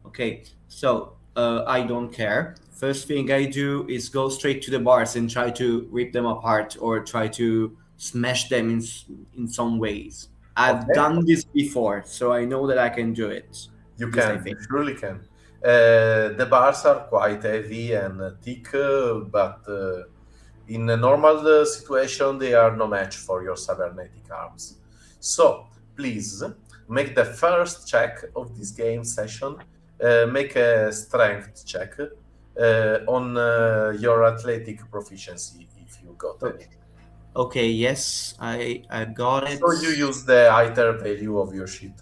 okay, so I don't care. First thing I do is go straight to the bars and try to rip them apart or try to smash them in some ways. I've Okay. done this before, so I know that I can do it. You At least I can, you think. surely can. The bars are quite heavy and thick, but in a normal situation, they are no match for your cybernetic arms. So, please make the first check of this game session. Make a strength check on your athletic proficiency if you got it. Okay, yes, I got it. So you use the higher value of your sheet.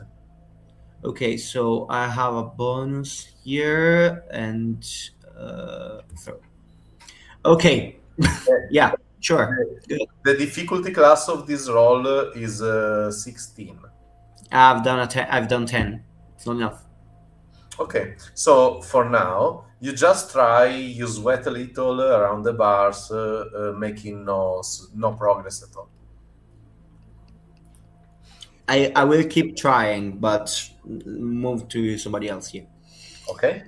Okay, so I have a bonus here and okay. Yeah, sure. Good. The difficulty class of this roll is 16. I've done 10. It's not enough. Okay, so for now, you just try, you sweat a little around the bars, making no progress at all. I will keep trying, but move to somebody else here. Okay.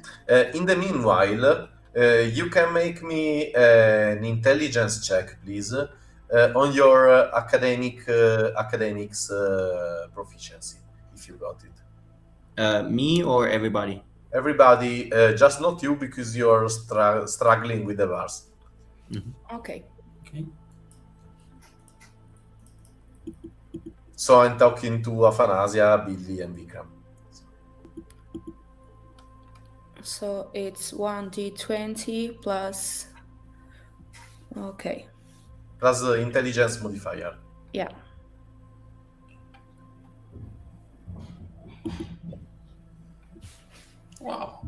In the meanwhile, you can make me an intelligence check, please, on your academics proficiency, if you got it. Me or everybody? Everybody, just not you, because you're struggling with the bars. Okay. Okay. So I'm talking to Afanasia, Billy, and Vikram. So it's 1d20 plus. Okay. Plus the intelligence modifier. Yeah. Wow.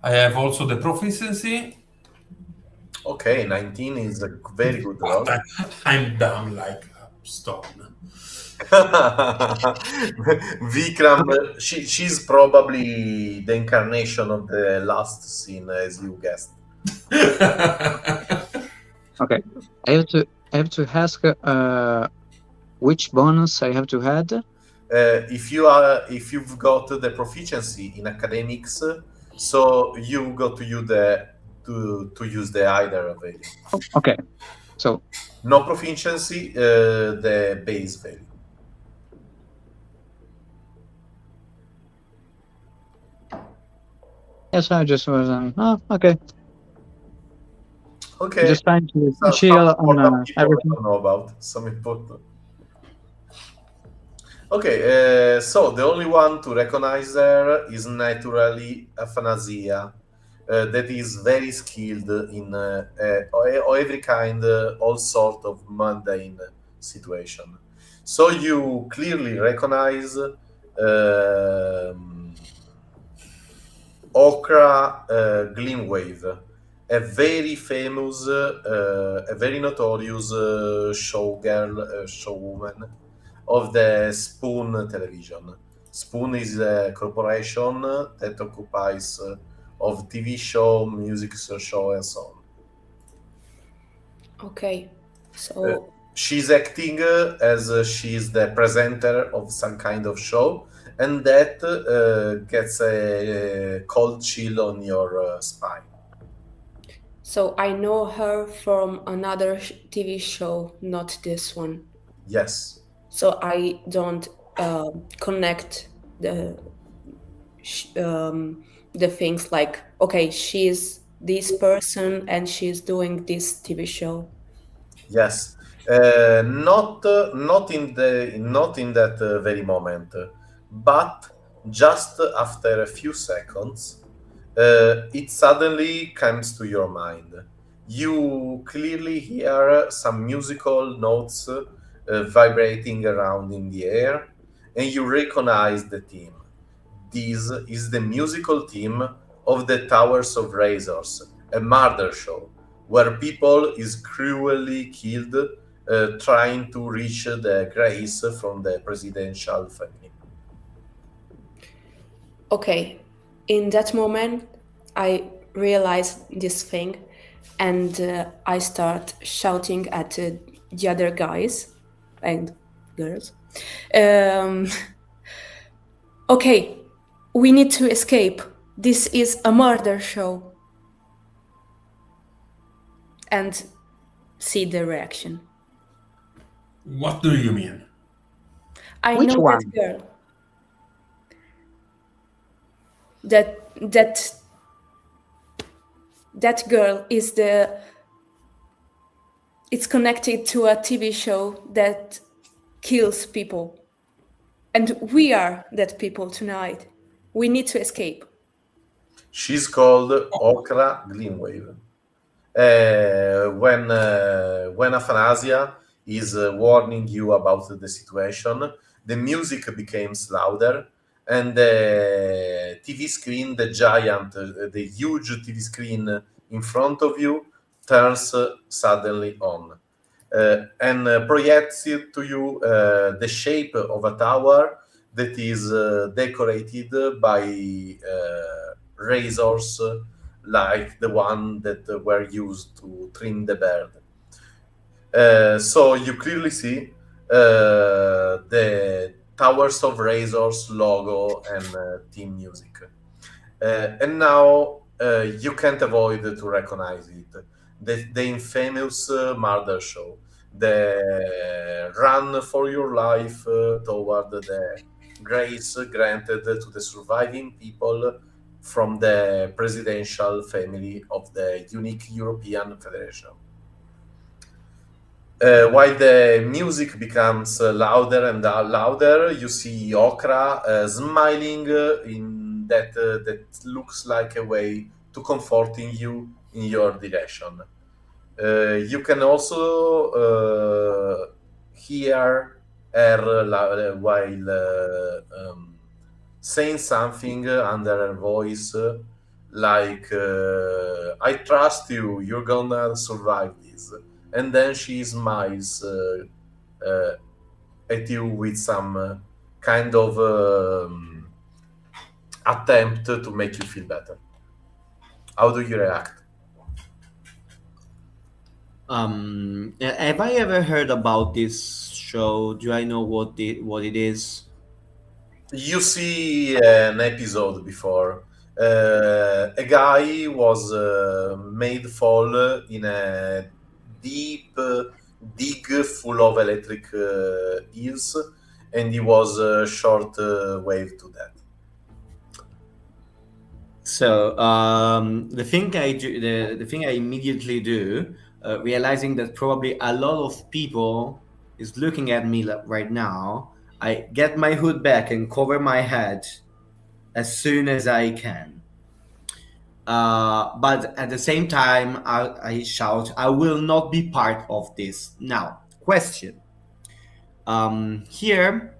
I have also the proficiency. Okay, 19 is a very good roll. I'm dumb like a stone. Vikram, she's probably the incarnation of the last scene, as you guessed. Okay, I have to ask which bonus I have to add. If you've got the proficiency in academics, so you got to use the either value. Okay, so No proficiency, the base value. yes, I just was okay. Okay. Just trying to So chill some important on people everything. don't know about some important. Okay, so the only one to recognize there is naturally Athanasia, that is very skilled in every kind, all sort of mundane situation. So you clearly recognize Okra Gleamwave, a very famous, a very notorious showwoman of the Spoon television. Spoon is a corporation that occupies of TV show, music show, and so on. Okay, so She's acting as she's the presenter of some kind of show, and that gets a cold chill on your spine. so I know her from another TV show, not this one. Yes. So I don't connect the things like, okay, she's this person and she's doing this TV show. Yes, not not in that very moment, but just after a few seconds, it suddenly comes to your mind. You clearly hear some musical notes vibrating around in the air, and you recognize the theme. This is the musical theme of the Towers of Razors, a murder show where people is cruelly killed trying to reach the grace from the presidential family. Okay, in that moment, I realized this thing and I start shouting at the other guys and girls. Okay, we need to escape. This is a murder show. And see the reaction. What do you mean? I Which know one? that girl. That girl is it's connected to a TV show that kills people. And we are that people tonight. We need to escape. She's called Okra Gleamwave. When Athanasia is warning you about the situation, the music becomes louder, and the TV screen, the huge TV screen in front of you, turns suddenly on and projects it to you the shape of a tower that is decorated by razors like the one that were used to trim the bird. So you clearly see the Towers of Razors logo and theme music. And now you can't avoid to recognize it. The infamous murder show, the run for your life toward the grace granted to the surviving people from the presidential family of the unique European Federation. While the music becomes louder and louder, you see Okra smiling in that looks like a way to comforting you in your direction. You can also hear her while saying something under her voice, like "I trust you. You're gonna survive this." And then she smiles at you with some kind of attempt to make you feel better. How do you react? Have I ever heard about this show? Do I know what it is? You see an episode before. A guy was made fall in a deep dig full of electric eels, and he was short wave to that. So the thing I do, the thing I immediately do, realizing that probably a lot of people is looking at me right now, I get my hood back and cover my head as soon as I can. But at the same time, I shout, "I will not be part of this." Now, question. Here,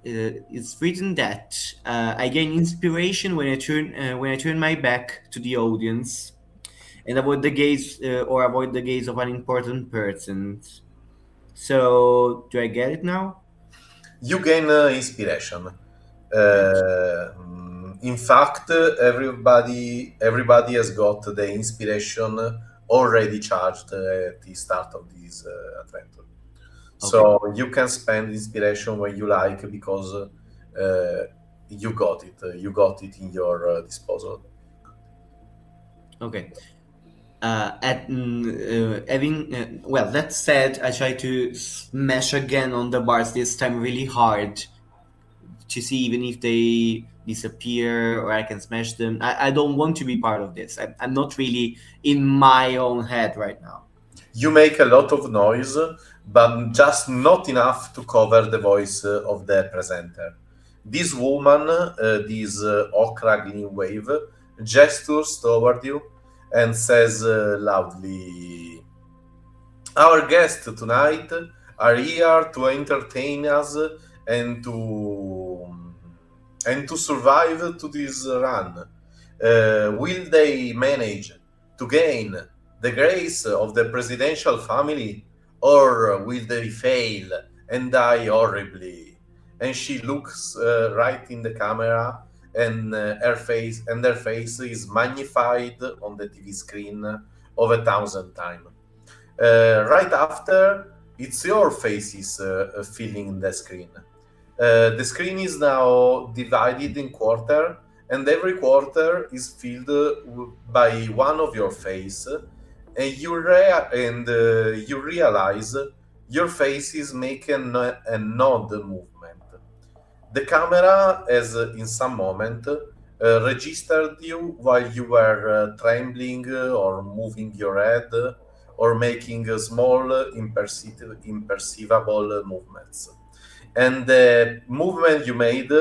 it's written that I gain inspiration when I turn my back to the audience and avoid the gaze of an important person. So do I get it now? You gain inspiration. In fact, everybody has got the inspiration already charged at the start of this adventure. So you can spend inspiration when you like because you got it. You got it in your disposal. Okay. Well, that said, I try to smash again on the bars, this time really hard, to see even if they disappear or I can smash them. I don't want to be part of this. I'm not really in my own head right now. You make a lot of noise, but just not enough to cover the voice of the presenter. This woman, this ochre green wave, gestures toward you and says loudly, "Our guests tonight are here to entertain us and to survive to this run. Will they manage to gain the grace of the presidential family, or will they fail and die horribly?" And she looks right in the camera, and their face is magnified on the TV screen of 1,000 times. Right after, it's your faces filling the screen. The screen is now divided in quarter, and every quarter is filled by one of your face, and you realize your face is making a nod movement. The camera has, in some moment, registered you while you were trembling or moving your head or making small, imperceivable movements. And the movement you made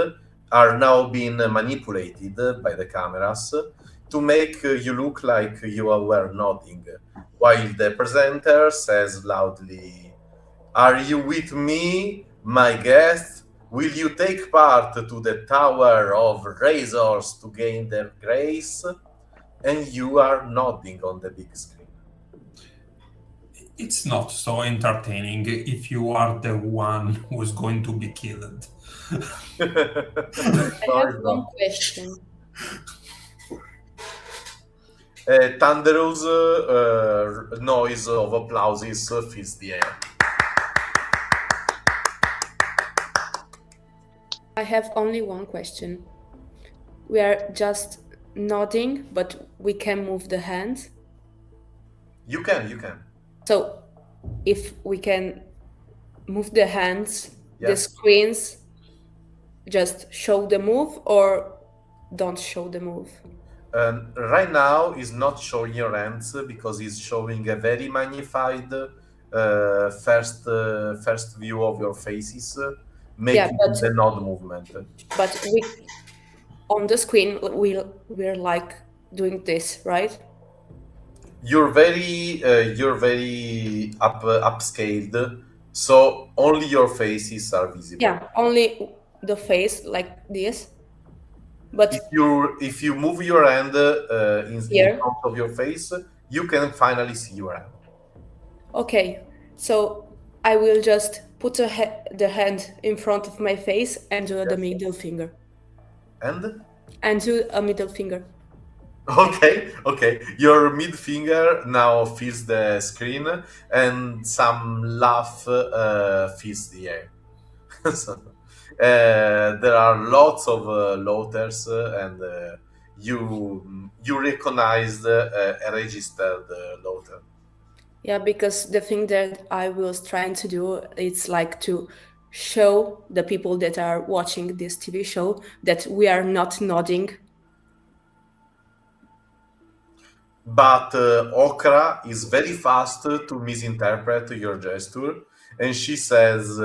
are now being manipulated by the cameras to make you look like you were nodding, while the presenter says loudly, "Are you with me, my guest? Will you take part to the Tower of Razors to gain their grace?" And you are nodding on the big screen. It's not so entertaining if you are the one who is going to be killed. I have one question. A thunderous noise of applauses fills the air. I have only one question. We are just nodding, but we can move the hands. You can. So if we can move the hands, the Yes. screens just show the move or don't show the move? Right now is not showing your hands because it's showing a very magnified first view of your faces, making but- the nod movement. But on the screen we're like doing this, right? You're very upscaled, so only your faces are visible. Yeah, only the face like this. But If you move your hand in Here? front of your face, you can finally see your hand. okay, so I will just put the hand in front of my face and do the Yes. middle finger. And Do a middle finger. okay. Your mid finger now fills the screen, and some laugh fills the air. So, there are lots of looters, and you recognized a registered looter. Yeah, because the thing that I was trying to do, it's like to show the people that are watching this TV show that we are not nodding. But Okra is very fast to misinterpret your gesture, and she says,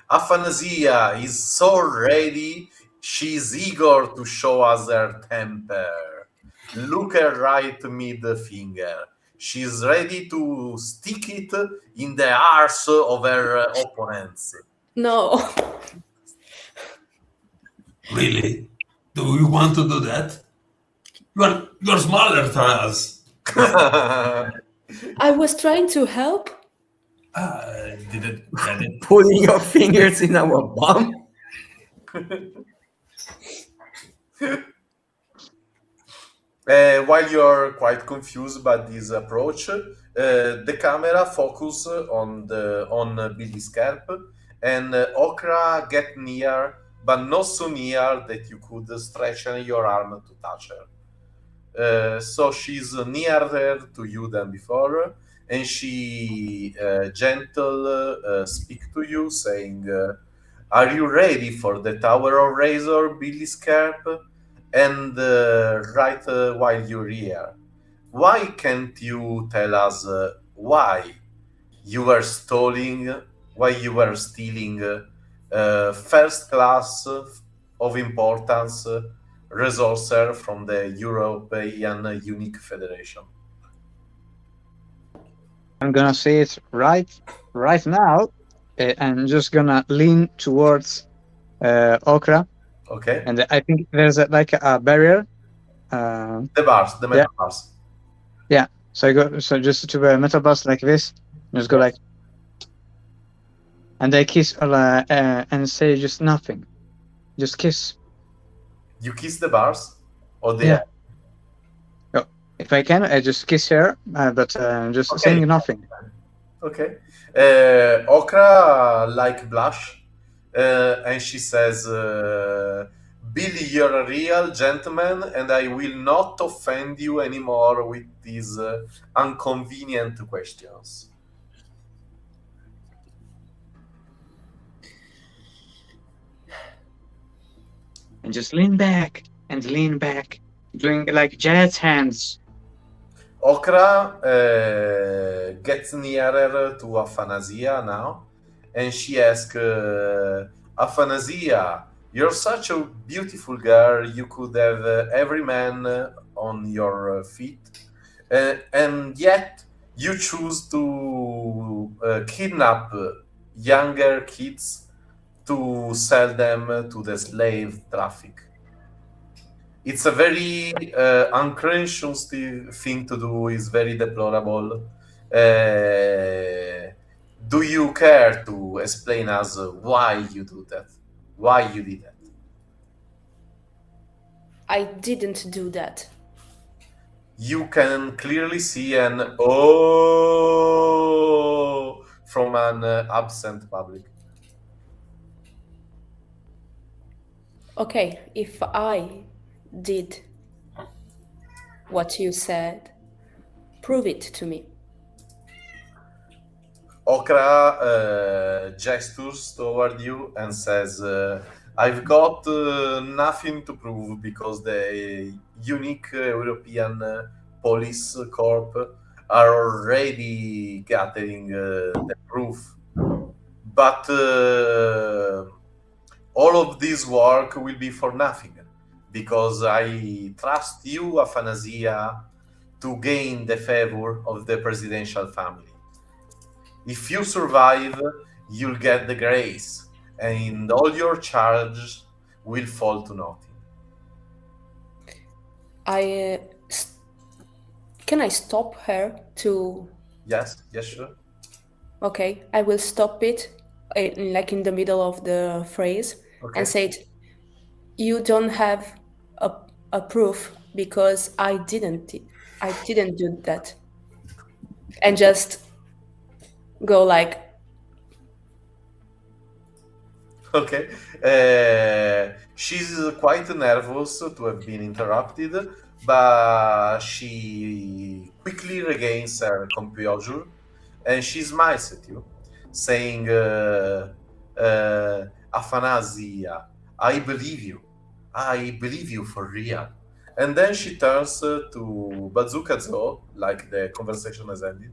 "Afantasia is so ready, she's eager to show us her temper. Look her right middle finger. She's ready to stick it in the arse of her opponents." No. Really? Do you want to do that? You're smaller than us. I was trying to help. Didn't get it. Putting your fingers in our bum. While you're quite confused by this approach, the camera focus on Billy's scalp, and Okra get near, but not so near that you could stretch your arm to touch her. So she's nearer to you than before, and she gentle speak to you, saying, "Are you ready for the Tower of Razor, Billy Scarp?" And right while you're here, why can't you tell us why you were stealing first class of importance resources from the European Unique Federation? I'm gonna say it right now. I'm just gonna lean towards Okra, Okay. and I think there's like a barrier. The bars, the metal bars. Yeah. So I go just to a metal bus like this. Just go like, and I kiss and say just nothing, just kiss. You kiss the bars, or the Yeah. Oh, if I can, I just kiss her, but just saying nothing. Okay. Okra like blush, and she says, "Billy, you're a real gentleman, and I will not offend you anymore with these inconvenient questions." And just lean back, doing like jazz hands. Okra gets nearer to Aphanasia now, and she asks, "Aphanasia, you're such a beautiful girl. You could have every man on your feet, and yet you choose to kidnap younger kids to sell them to the slave traffic. It's a very unconscious thing to do. It's very deplorable. Do you care to explain us why you do that? Why you did that? I didn't do that. You can clearly see an "oh" from an absent public. Okay, if I did what you said, prove it to me. Okra gestures toward you and says, "I've got nothing to prove because the unique European police corp are already gathering the proof. But all of this work will be for nothing because I trust you, Aphanasia, to gain the favor of the presidential family. If you survive, you'll get the grace, and all your charges will fall to nothing." Can I stop her to... Yes, sure. Okay, I will stop it, like in the middle of the phrase, and say it, "You don't have a proof because I didn't do that." And just go like... Okay. She's quite nervous to have been interrupted, but she quickly regains her composure and she smiles at you, saying, "Aphanasia, I believe you. I believe you for real." And then she turns to Bazooka Zo, like the conversation has ended.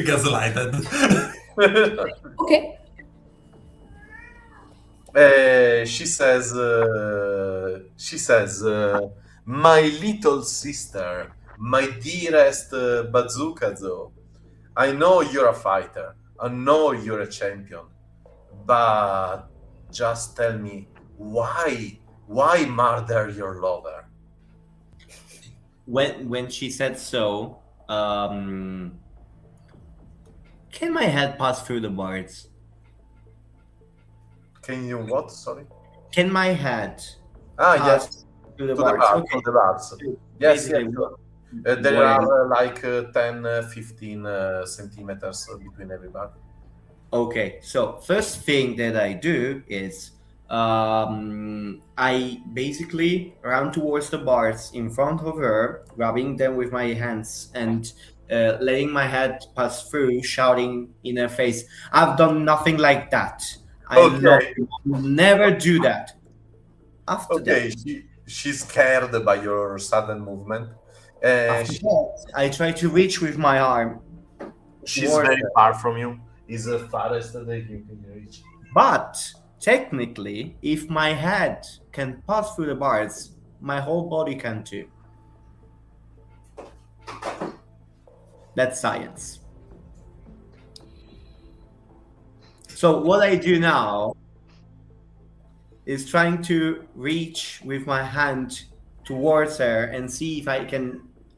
Gaslighted. Okay. She says, "My little sister, my dearest Bazooka Zo, I know you're a fighter. I know you're a champion, but just tell me why murder your lover? When she said so, can my head pass through the bars? Can you what? Sorry. Can my head Ah, pass yes. through the To the bars? bar, Okay. to the bars. So Yes, basically, yes. Sure. There what- are like 10, 15 centimeters between every bar. Okay, so first thing that I do is I basically run towards the bars in front of her, grabbing them with my hands and letting my head pass through, shouting in her face, "I've done nothing like that. I Okay. love you. I will never do that." After Okay, that, she's scared by your sudden movement. after that, I try to reach with my arm. She's towards very her. far from you. Is the farthest that you can reach. But technically, if my head can pass through the bars, my whole body can too. That's science. So what I do now is trying to reach with my hand towards her and see if I can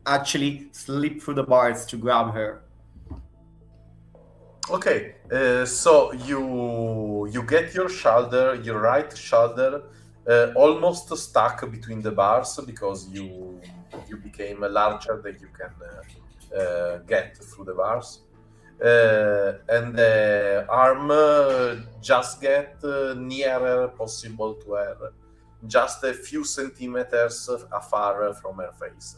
actually slip through the bars to grab her. Okay, so you get your right shoulder, almost stuck between the bars because you became larger than you can get through the bars, and the arm just get nearer possible to her, just a few centimeters afar from her face.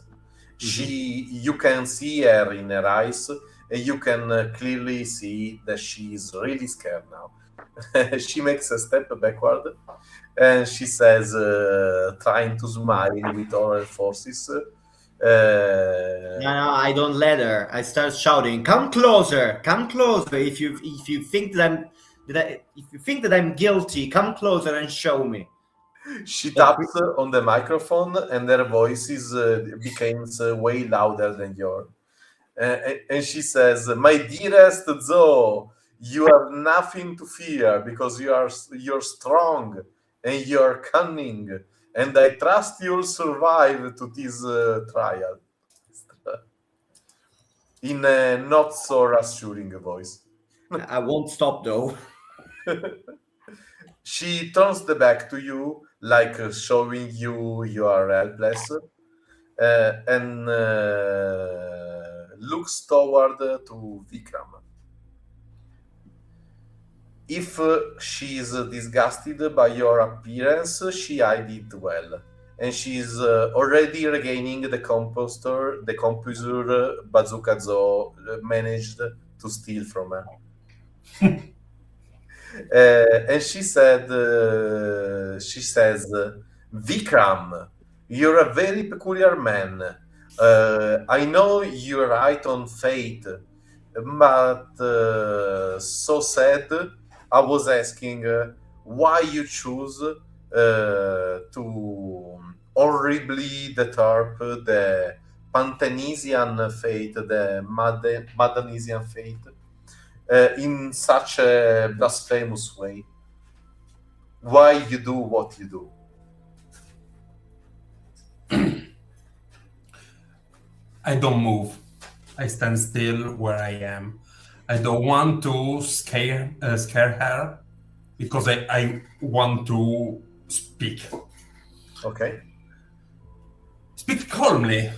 You can see her in her eyes. You can clearly see that she is really scared now. She makes a step backward and she says, trying to smile with all her forces, No, I don't let her. I start shouting, "Come closer! Come closer! If you think that I'm guilty, come closer and show me." she taps on the microphone and her voice becomes way louder than yours. And she says, "My dearest Zoe, you have nothing to fear because you're strong and you're cunning, and I trust you'll survive to this trial." In a not so reassuring voice. I won't stop though. She turns the back to you, like showing you are helpless, and looks toward to Vikram. If she is disgusted by your appearance, she hid it well, and she is already regaining the composure Bazooka Zo managed to steal from her. And she says, "Vikram, you're a very peculiar man. I know you're right on fate, but so sad. I was asking why you choose to horribly disturb the Pantanesian fate, the Madanesian fate, in such a blasphemous way. Why you do what you do?" I don't move. I stand still where I am. I don't want to scare her because I want to speak. Okay. Speak calmly.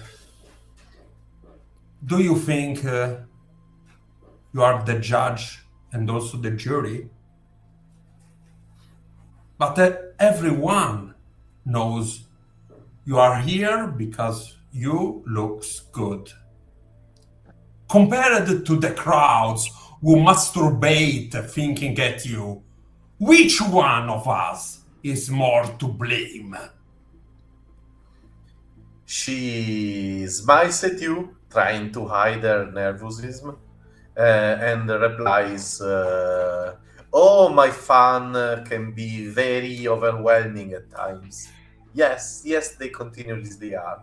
Do you think you are the judge and also the jury? But everyone knows you are here because you looks good. Compared to the crowds who masturbate thinking at you, which one of us is more to blame? She smiles at you, trying to hide her nervousness, and replies, "Oh, my fun can be very overwhelming at times. Yes, they continuously are.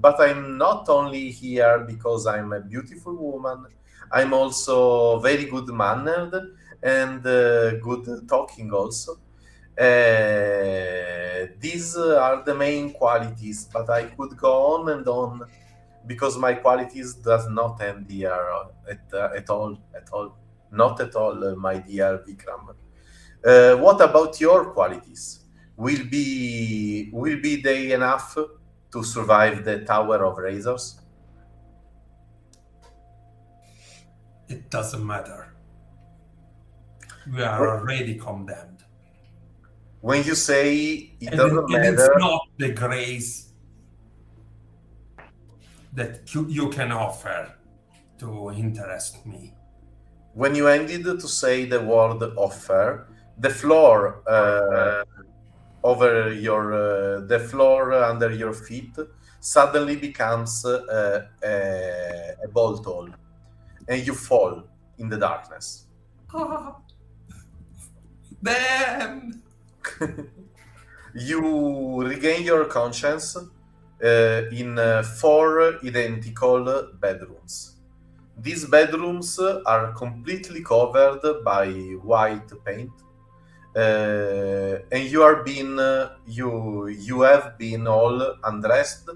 But I'm not only here because I'm a beautiful woman, I'm also very good mannered and good talking also. These are the main qualities, but I could go on and on because my qualities does not end here at all, not at all, my dear Vikram. What about your qualities? Will be they enough to survive the Tower of Razors? It doesn't matter. We are already condemned. When you say it And doesn't it's matter, not the grace that you can offer to interest me. when you ended to say the word offer, the floor the floor under your feet suddenly becomes a bolt hole, and you fall in the darkness. Damn! You regain your conscience in 4 identical bedrooms. These bedrooms are completely covered by white paint, and you have been all undressed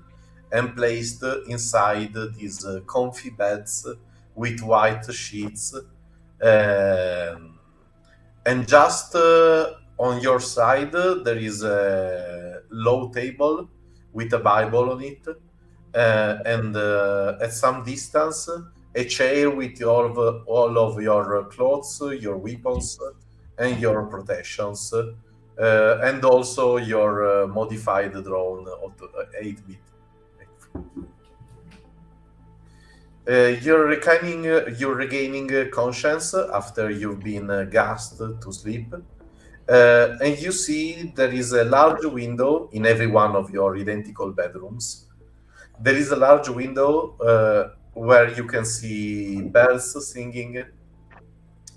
and placed inside these comfy beds with white sheets, and just on your side there is a low table with a Bible on it, and at some distance a chair with all of your clothes, your weapons, and your protections, and also your modified drone of 8-bit. You're regaining conscience after you've been gassed to sleep, and you see there is a large window in every one of your identical bedrooms. There is a large window where you can see birds singing,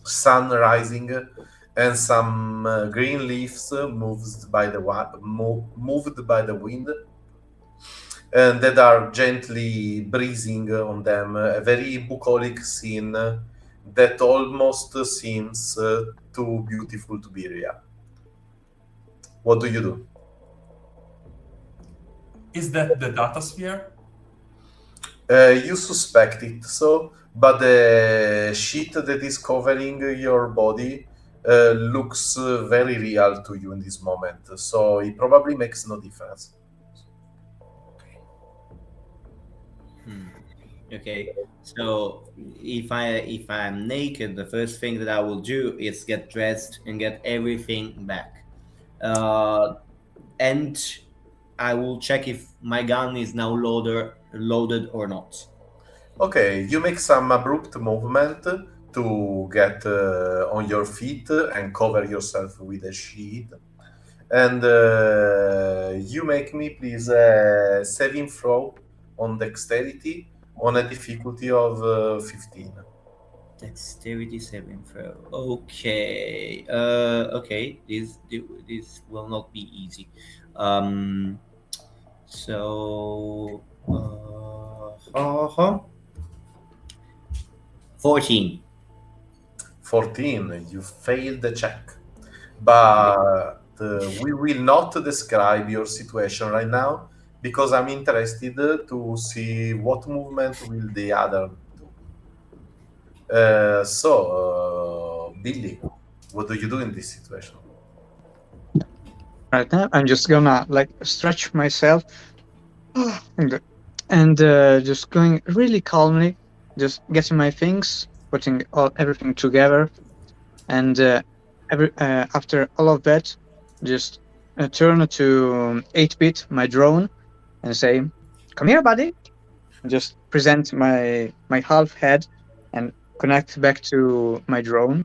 sun rising, and some green leaves moved by the wind, and that are gently breezing on them. A very bucolic scene that almost seems too beautiful to be real. What do you do? Is that the datasphere? You suspect it so, but the sheet that is covering your body looks very real to you in this moment, so it probably makes no difference. Okay, so if I'm naked, the first thing that I will do is get dressed and get everything back, and I will check if my gun is now loaded or not. Okay, you make some abrupt movement to get on your feet and cover yourself with a sheet. And you make me please a saving throw on dexterity on a difficulty of 15. Dexterity saving throw. Okay. Okay. This will not be easy. So. 14. 14, you failed the check. But we will not describe your situation right now because I'm interested to see what movement will the other do. Billy, what do you do in this situation? Right now, I'm just gonna like stretch myself and just going really calmly, just getting my things, putting everything together, and after all of that, just turn to 8-bit, my drone, and say, "Come here, buddy." And just present my half head and connect back to my drone.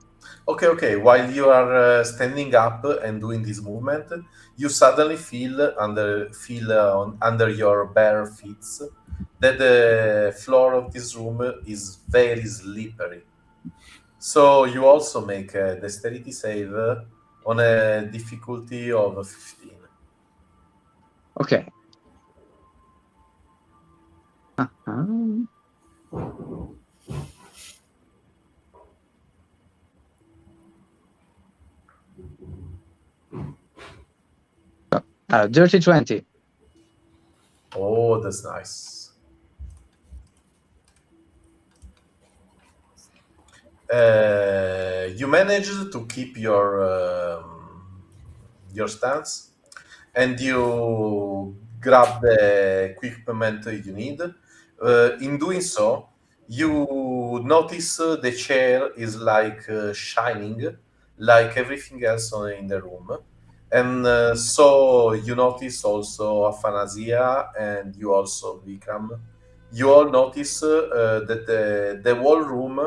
Okay. While you are standing up and doing this movement, you suddenly feel under your bare feet that the floor of this room is very slippery. So you also make a dexterity save on a difficulty of 15. Okay. Uh-huh. Dirty 20. Oh, that's nice. You managed to keep your stance, and you grab the equipment you need. In doing so, you notice the chair is like shining, like everything else in the room. And so you notice also Aphanasia and you also Vikram. You all notice that the whole room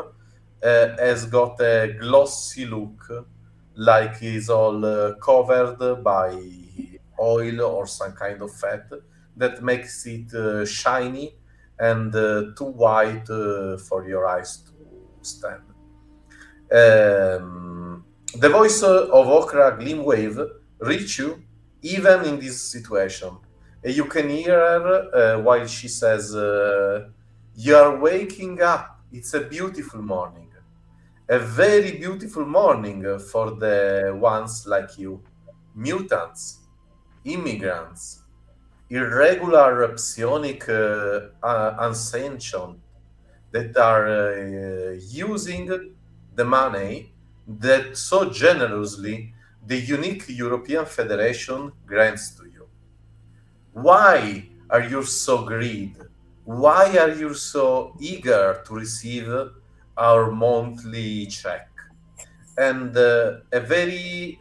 has got a glossy look, like it's all covered by oil or some kind of fat that makes it shiny and too white for your eyes to stand. The voice of Okra Gleamwave reach you even in this situation. You can hear her while she says, "You are waking up. It's a beautiful morning. A very beautiful morning for the ones like you. Mutants, immigrants, irregular psionic unsentient that are using the money that so generously the unique European Federation grants to you. Why are you so greedy? Why are you so eager to receive our monthly check?" And a very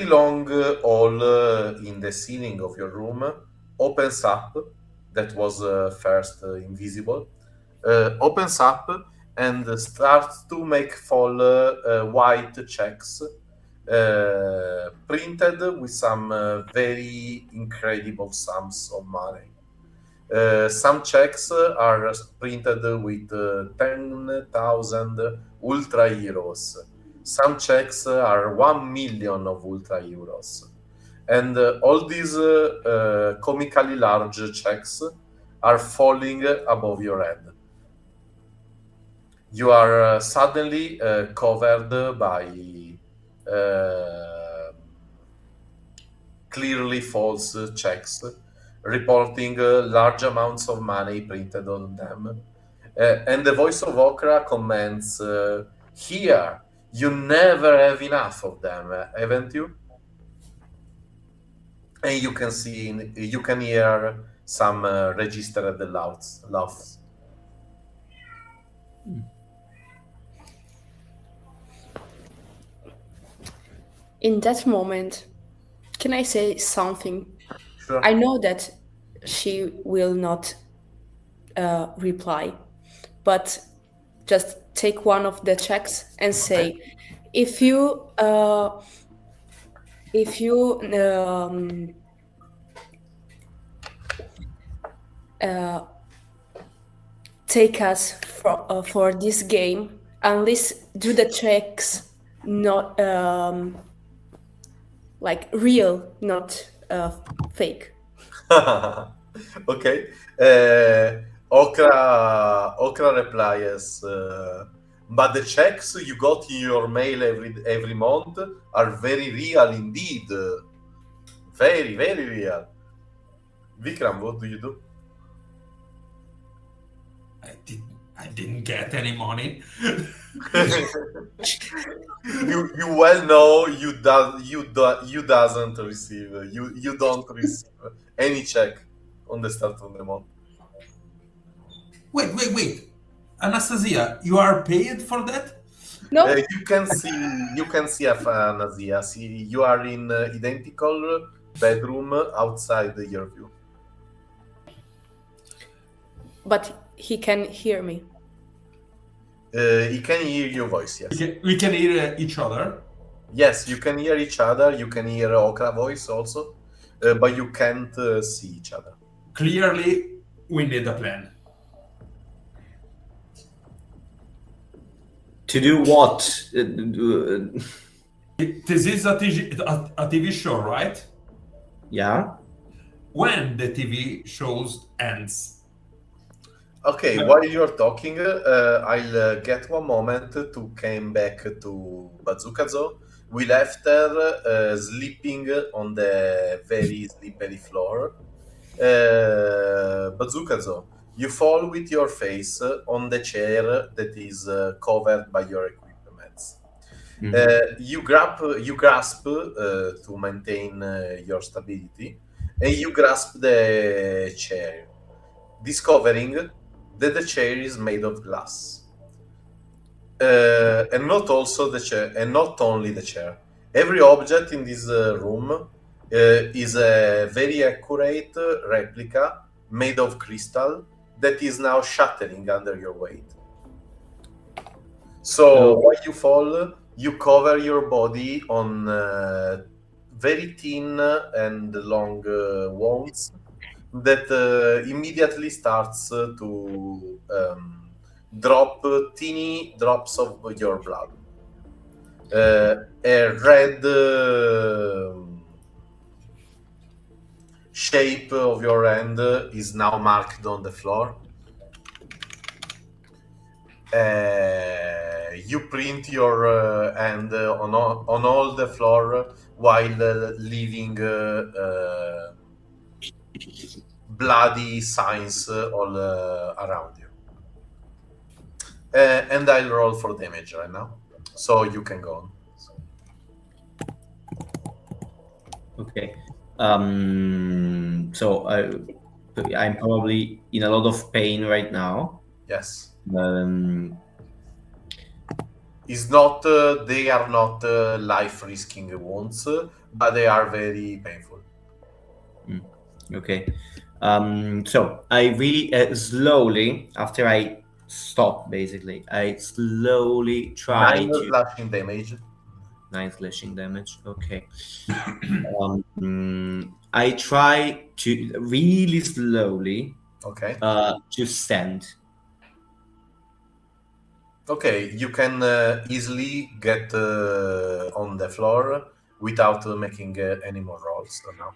long hole in the ceiling of your room opens up. That was first invisible. Opens up and starts to make fall white checks printed with some very incredible sums of money. Some checks are printed with 10,000 ultra euros. Some checks are 1 million of ultra euros. And all these comically large checks are falling above your head. You are suddenly covered by clearly false checks, reporting large amounts of money printed on them. And the voice of Okra comments, "Here, you never have enough of them, haven't you?" And you can hear some registered laughs. In that moment, can I say something? Sure. I know that she will not reply, but just take one of the checks and say, if you take us for this game, unless do the checks not like real, not fake. Okay. Okra replies, "But the checks you got in your mail every month are very real indeed. Very, very real." Vikram, what do you do? I didn't get any money. You well know you doesn't receive you don't receive any check on the start of the month. Wait. Anastasia, you are paid for that? No, You can see Aphanasia. See, you are in identical bedroom outside your view. but he can hear me. He can hear your voice. Yes. We can hear each other. Yes, you can hear each other. You can hear Okra voice also, but you can't see each other. Clearly, we need a plan. To do what? This is a TV show, right? Yeah. When the TV shows ends. Okay, while you're talking, I'll get one moment to come back to Bazookazo we left her sleeping on the very slippery floor. Bazookazo, you fall with your face on the chair that is covered by your equipment. You grasp to maintain your stability, and you grasp the chair, discovering that the chair is made of glass. And not also the chair, and not only the chair. Every object in this room is a very accurate replica made of crystal that is now shattering under your weight. So when you fall, you cover your body on very thin and long wounds that immediately starts to drop teeny drops of your blood. A red shape of your hand is now marked on the floor. You print your hand on all the floor while leaving bloody signs all around you. And I'll roll for damage right now, so you can go on. Okay. So I'm probably in a lot of pain right now. Yes. It's not. They are not life-risking wounds, but they are very painful. Okay. So I really slowly, after I stop, basically, I slowly try 9 to slashing damage. 9 slashing damage. Okay. I try to really slowly. Okay. To stand. Okay, you can easily get on the floor without making any more rolls now.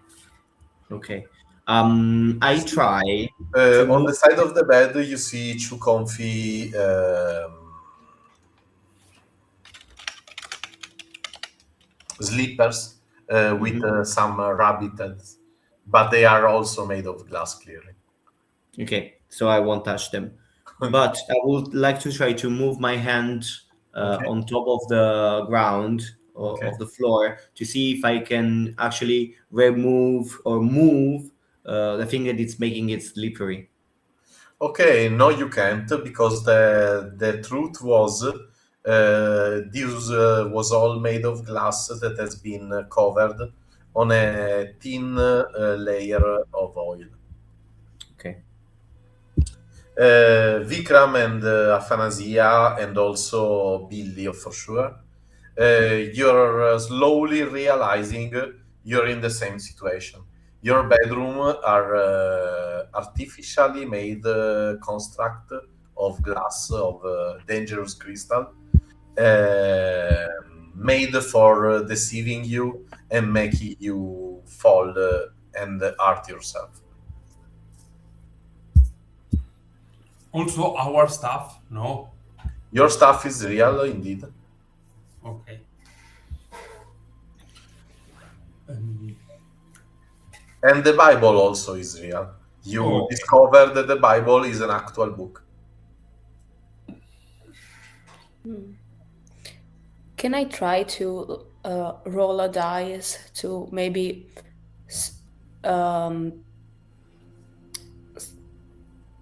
Okay. I try. On the side of the bed, you see 2 comfy sleepers with some rabbit heads, but they are also made of glass, clearly. Okay, so I won't touch them. But I would like to try to move my hand on top of the ground or of the floor to see if I can actually remove or move the thing that is making it slippery. Okay, no, you can't, because the truth was this was all made of glass that has been covered on a thin layer of oil. Okay. Vikram and Athanasia, and also Billy for sure, you're slowly realizing you're in the same situation. Your bedroom are artificially made construct of glass, of dangerous crystal, made for deceiving you and making you fall and hurt yourself. Also, our stuff, no? Your stuff is real, indeed. Okay. And the Bible also is real. You discovered that the Bible is an actual book. Can I try to roll a dice to maybe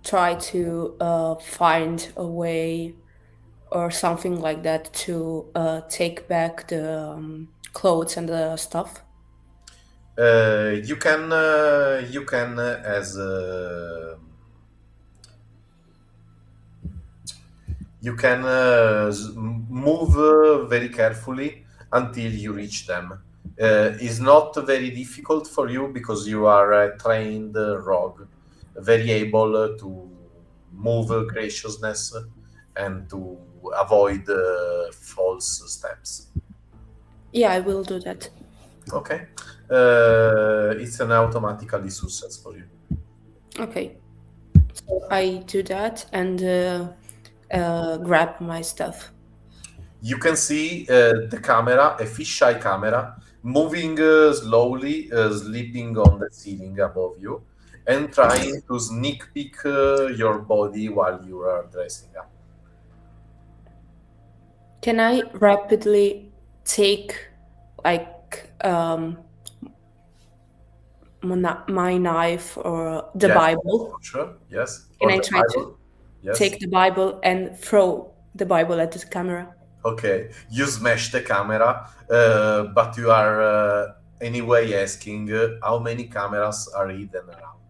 try to find a way or something like that to take back the clothes and the stuff? You can as you can move very carefully until you reach them. It's not very difficult for you because you are a trained rogue, very able to move graciousness and to avoid false steps. Yeah, I will do that. Okay. It's an automatically success for you. Okay. So I do that and grab my stuff. you can see the camera, a fisheye camera, moving slowly, sleeping on the ceiling above you, and trying to sneak peek your body while you are dressing up. Can I rapidly take like my knife or the Yes, Bible? for sure. Yes. Can Or I the try to Bible. Yes. take the Bible and throw the Bible at the camera? Okay. You smash the camera, but you are anyway asking how many cameras are hidden around.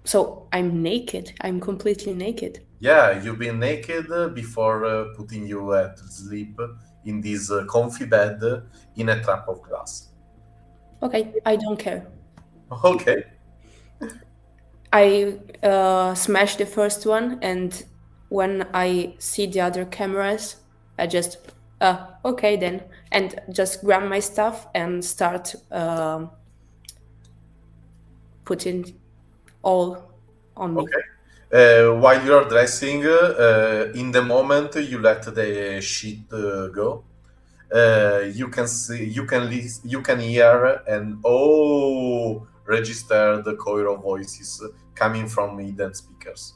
So I'm naked. I'm completely naked. Yeah, you've been naked before putting you to sleep in this comfy bed in a trap of glass. Okay, I don't care. Okay. I smash the first one, and when I see the other cameras, I just okay then, and just grab my stuff and start putting all on me. Okay. While you're dressing, in the moment you let the sheet go, you can see, you can hear and register the choir of voices coming from hidden speakers.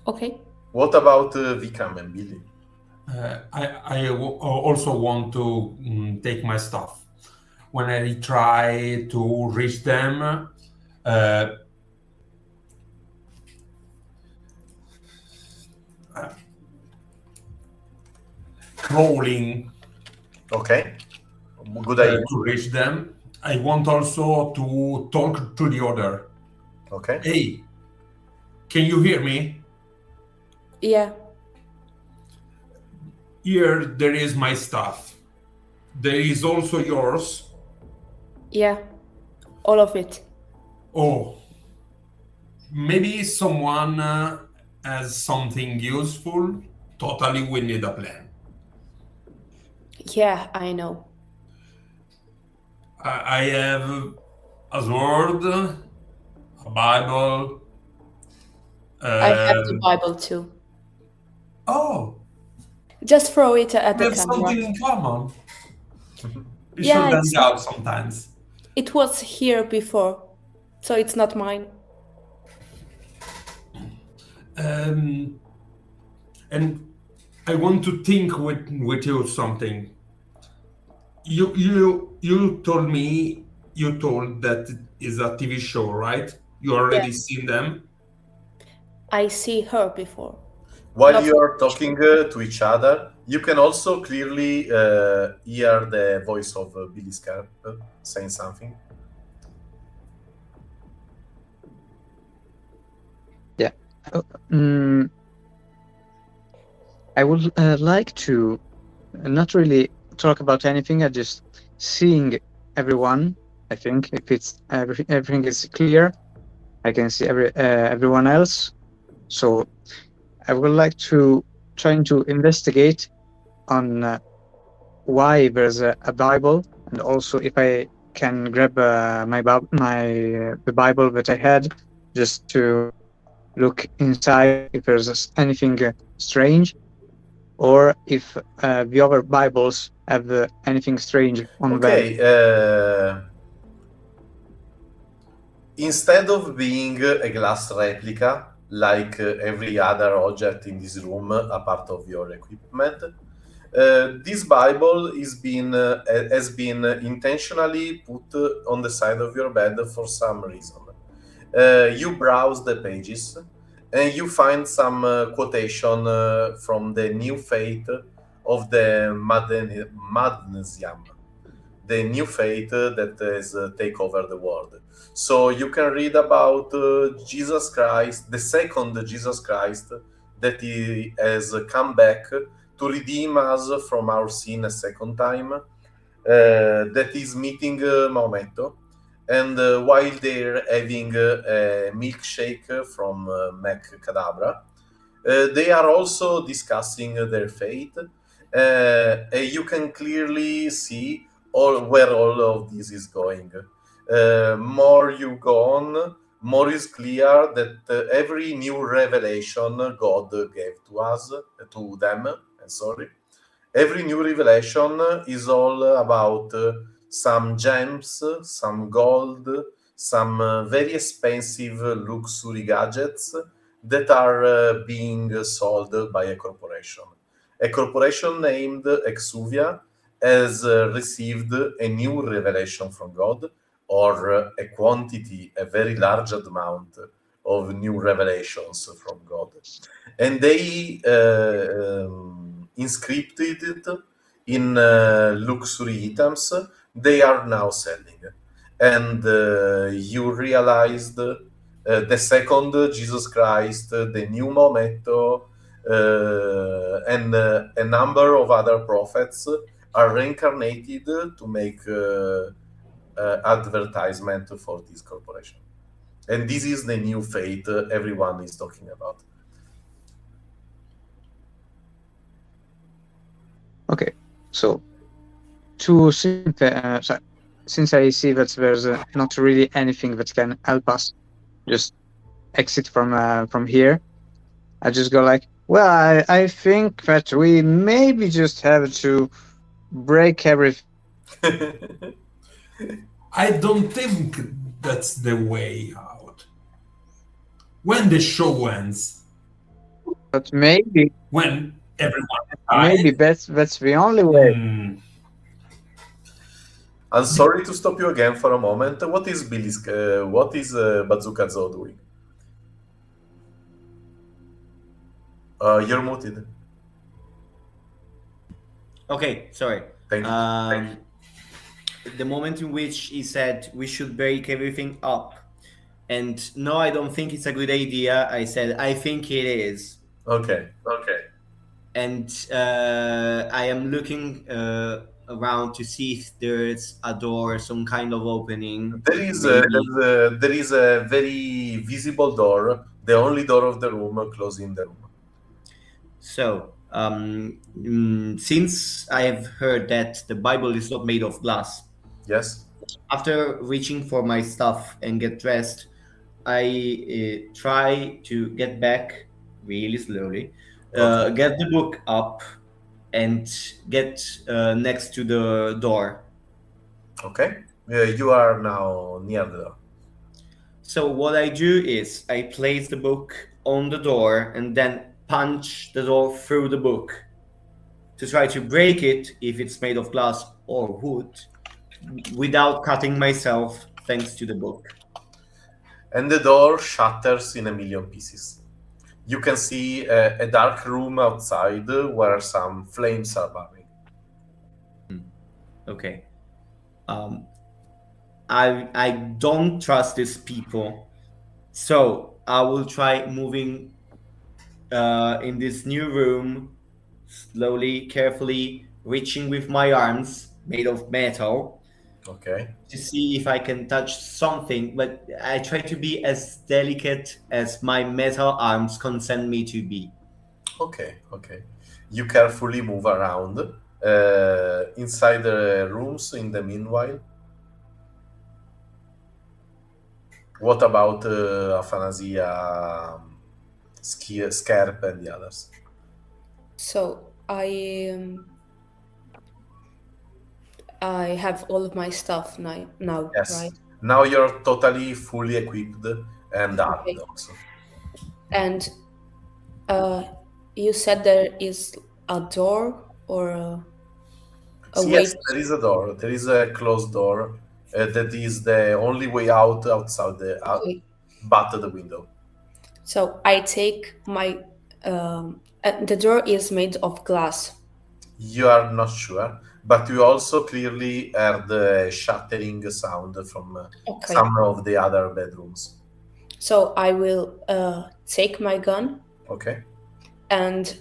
Okay. What about Vikram and Billy? Also want to take my stuff. When I try to reach them, crawling Okay. Good idea. to reach them. I want also to talk to the other. Okay. Hey, can you hear me? Yeah. Here, there is my stuff. There is also yours. Yeah. All of it. Oh, maybe someone has something useful. Totally, we need a plan. Yeah, I know. I have a sword, a Bible. I have the Bible too. Oh, Just throw it at we the have camera. something in common. We Yeah, should hang it's- out sometimes. It was here before, so it's not mine. And I want to think with you something. You told me that it is a TV show, right? You already seen them. I see her before. While Not you are for talking to each other, you can also clearly hear the voice of Billy Scarp saying something. Yeah. I would like to not really talk about anything. I just seeing everyone. I think if it's everything is clear, I can see everyone else. So I would like to trying to investigate on why there's a Bible, and also if I can grab the Bible that I had, just to look inside if there's anything strange, or if the other Bibles have anything strange on them. Okay. Instead of being a glass replica, like every other object in this room, a part of your equipment, this Bible has been intentionally put on the side of your bed for some reason. You browse the pages and you find some quotation from the new faith of the Magnesium, the new faith that has take over the world. So you can read about Jesus Christ, the second Jesus Christ, that he has come back to redeem us from our sin a second time, that is meeting Maometto, and while they're having a milkshake from Mac Cadabra, they are also discussing their fate. You can clearly see where all of this is going. More you go on, more is clear that every new revelation God gave to us, to them, sorry, every new revelation is all about some gems, some gold, some very expensive luxury gadgets that are being sold by a corporation. A corporation named Exuvia has received a new revelation from God, or a quantity, a very large amount of new revelations from God. And they inscripted it in luxury items they are now selling. And you realized the second Jesus Christ, the new Maometto, and a number of other prophets are reincarnated to make advertisement for this corporation. And this is the new fate everyone is talking about. Okay, so to since I see that there's not really anything that can help us just exit from here, I just go like, well, I think that we maybe just have to break everything. I don't think that's the way out. When the show ends, But maybe when everyone dies, maybe that's the only way. I'm sorry to stop you again for a moment. What is Bazooka Zo doing? You're muted. Okay, sorry. Thank you. The moment in which he said we should break everything up, and no, I don't think it's a good idea, I said I think it is. Okay. And I am looking around to see if there's a door, some kind of opening. There is maybe. there is a very visible door, the only door of the room, closing the room. So, since I have heard that the Bible is not made of glass, Yes. after reaching for my stuff and get dressed, I try to get back really slowly, Okay. get the book up, and get next to the door. Okay. You are now near the door. So what I do is I place the book on the door and then punch the door through the book to try to break it if it's made of glass or wood without cutting myself thanks to the book. And the door shatters in a million pieces. You can see a dark room outside where some flames are burning. Okay. I don't trust these people, so I will try moving in this new room slowly, carefully, reaching with my arms made of metal Okay. to see if I can touch something, but I try to be as delicate as my metal arms consent me to be. Okay. You carefully move around inside the rooms in the meanwhile. What about Afanasia, Scarp, and the others? So I have all of my stuff now, Yes. right? Now you're totally fully equipped and armed Okay. also. And you said there is a door or a way. Yes, there is a door. There is a closed door that is the only way out outside Okay. but the window. So I take my the door is made of glass. You are not sure, but you also clearly heard the shattering sound from Okay. some of the other bedrooms. So I will take my gun Okay. and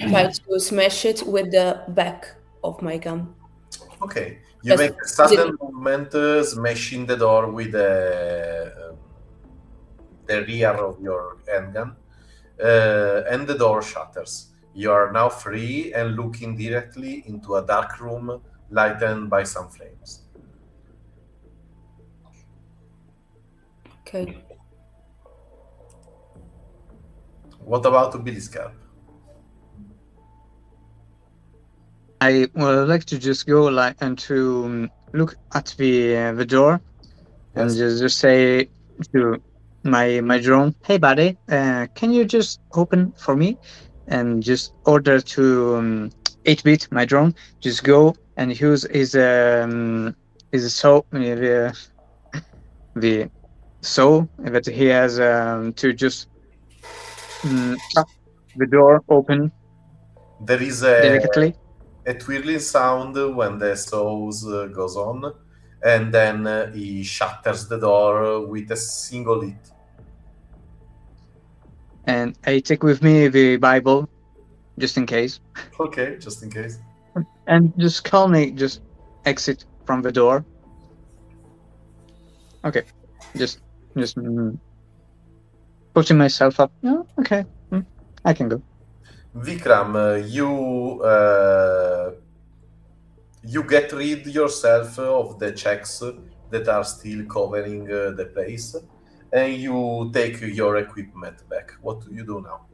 try to smash it with the back of my gun. Okay. You Just make a sudden movement, smashing the door with the rear of your handgun, and the door shatters. You are now free and looking directly into a dark room lightened by some flames. Okay. What about Billy Scarp? I would like to just go like and to look at the door and Yes. just say to my drone, "Hey, buddy, can you just open for me?" And just order to 8-bit my drone just go and use his the saw that he has to just cut the door open There is delicately. a twirling sound when the saws goes on, and then he shatters the door with a single hit. And I take with me the Bible just in case. Okay, just in case. And just calmly just exit from the door. Okay. Just putting myself up. Yeah, okay. I can go. Vikram, you get rid yourself of the checks that are still covering the place, and you take your equipment back. What do you do now?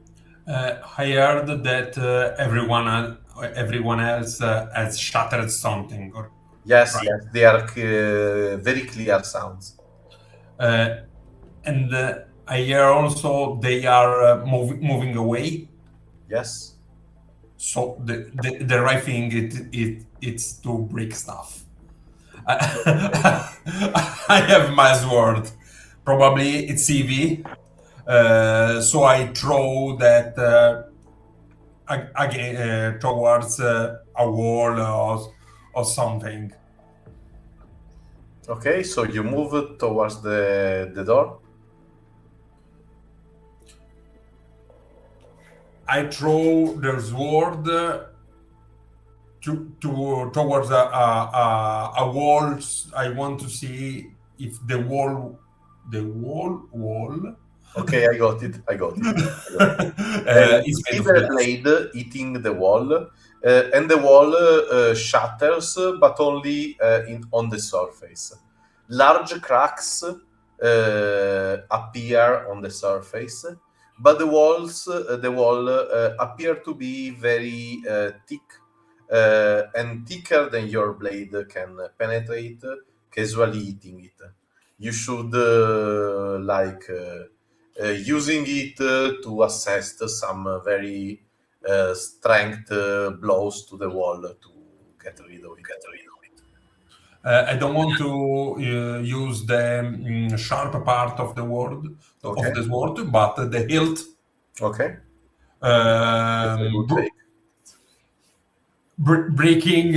I heard that everyone else has shattered something. Yes, Right. yes, they are very clear sounds. And I hear also they are moving away. Yes. So the right thing it's to break stuff. I have my sword. Probably it's EV. So I throw that again towards a wall or something. Okay, so you move towards the door. I throw the sword towards a wall. I want to see if the wall. Okay, I got it. I got it. You Is see made of the glass. blade hitting the wall, and the wall shatters, but only on the surface. Large cracks appear on the surface, but the wall appear to be very thick and thicker than your blade can penetrate, casually hitting it. You should using it to assess some very strength blows to the wall to get rid of it. I don't want to use the sharp part of the Okay. of the sword, but the hilt. Okay. That's a good take. Breaking,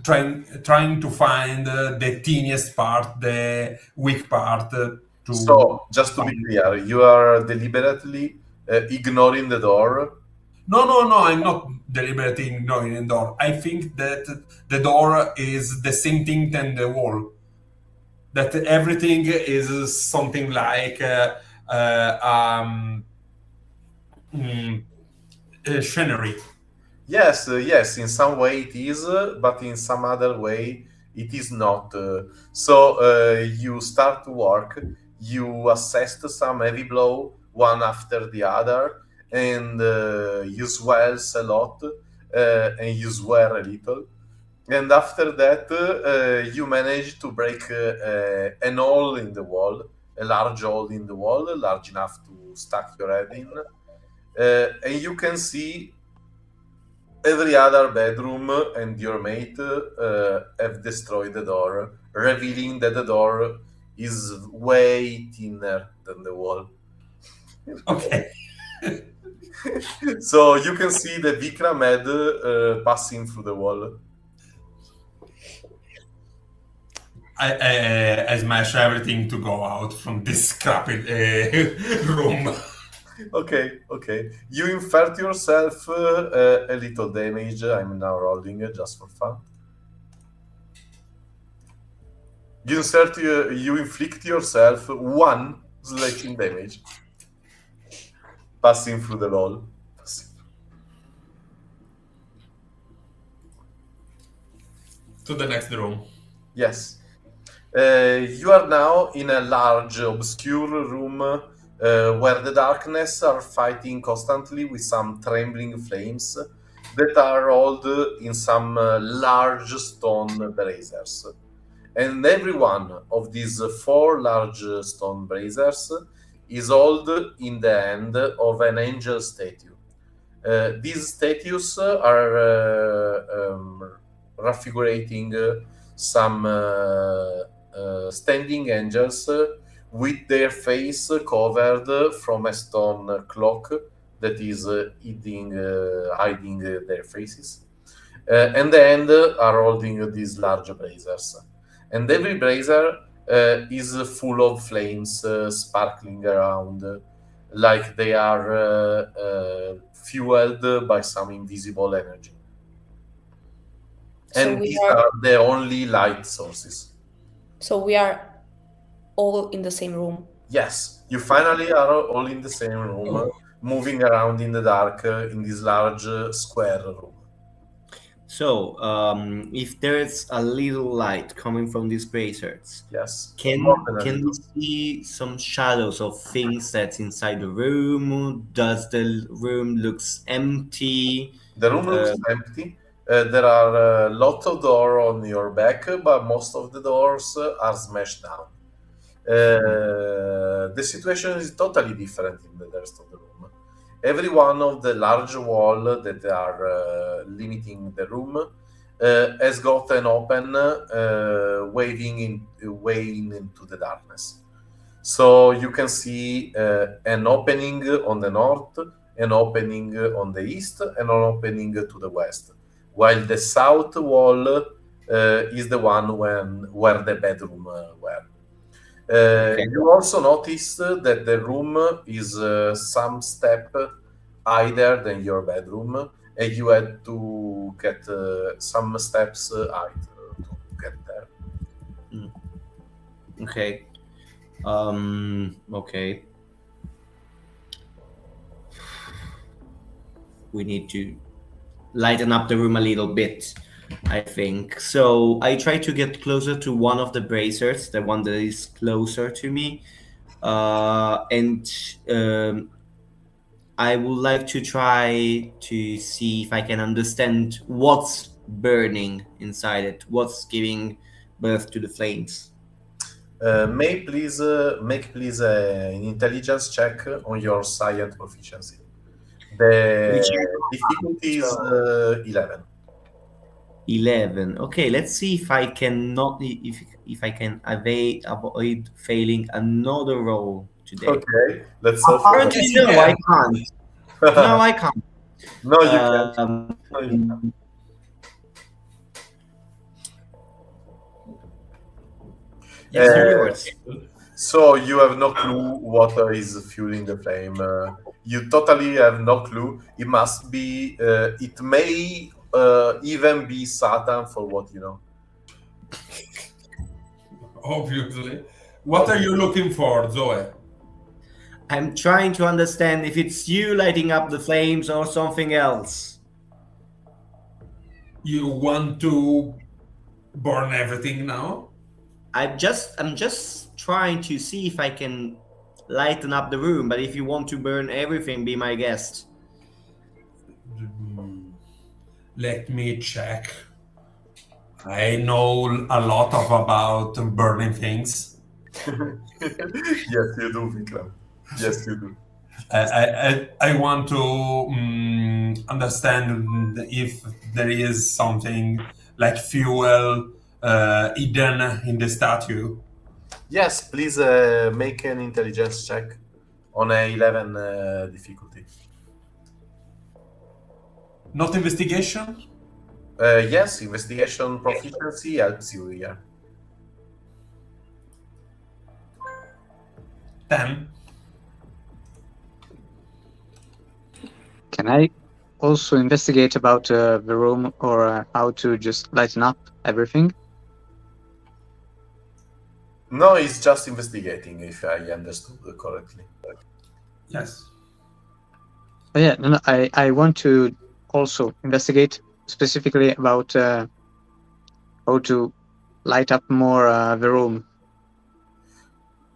trying to find the teeniest part, the weak part to So, just to be find. clear, you are deliberately ignoring the door. No. I'm not deliberately ignoring the door. I think that the door is the same thing than the wall. That everything is something like mm, scenery. Yes, in some way it is, but in some other way it is not. So you start to work, you assessed some heavy blow one after the other, and you swells a lot, and you swear a little. And after that, you manage to break an hole in the wall, a large hole in the wall, large enough to stack your head in. And you can see every other bedroom and your mate have destroyed the door, revealing that the door is way thinner than the wall. Okay. So you can see the Vikram head passing through the wall. I smash everything to go out from this crappy room. Okay. You inflict yourself a little damage. I'm now rolling just for fun. You inflict yourself 1 slashing damage. Passing through the wall. To the next room. Yes. You are now in a large, obscure room where the darkness are fighting constantly with some trembling flames that are rolled in some large stone braziers. And every one of these four large stone braziers is held in the hand of an angel statue. These statues are raffigurating some standing angels with their face covered from a stone cloak that is hiding their faces. And the end are holding these large braziers. And every brazier is full of flames sparkling around, like they are fueled by some invisible energy. So And we these are are the only light sources. so we are all in the same room. Yes, you finally are all in the same room, moving around in the dark in this large square room. So, if there's a little light coming from these braziers, Yes, can more than a can little. we see some shadows of things that's inside the room? Does the room looks empty? The room looks empty. There are a lot of doors on your back, but most of the doors are smashed down. The situation is totally different in the rest of the room. Every one of the large walls that are limiting the room has got an open waving into the darkness. So you can see an opening on the north, an opening on the east, and an opening to the west, while the south wall is the one where the bedroom were. You also notice that the room is some step higher than your bedroom, and you had to get some steps height to get there. Okay. Okay. We need to lighten up the room a little bit, I think. So I try to get closer to one of the braziers, the one that is closer to me, and I would like to try to see if I can understand what's burning inside it, what's giving birth to the flames. Make please an intelligence check on your science proficiency. The Which difficulty is 11. 11. Okay, let's see if I can not if I can avoid failing another roll today. Okay, let's hope. Apparently, no, I can't. No, I can't. No, you can't. No, you can't. Yes, yours. So you have no clue what is fueling the flame. You totally have no clue. It must be. It may even be Satan, for what you know. Obviously. What are you looking for, Zoe? I'm trying to understand if it's you lighting up the flames or something else. You want to burn everything now? I'm just trying to see if I can lighten up the room, but if you want to burn everything, be my guest. Let me check. I know a lot about burning things. Yes, you do, Vikram. Yes, you do. I want to understand if there is something like fuel hidden in the statue. Yes, please make an intelligence check on a 11 difficulty. Not investigation? Yes, investigation proficiency helps you here. 10. Can I also investigate about the room or how to just lighten up everything? No, it's just investigating, if I understood correctly. Yes. Oh, yeah, no, I want to also investigate specifically about how to light up more the room.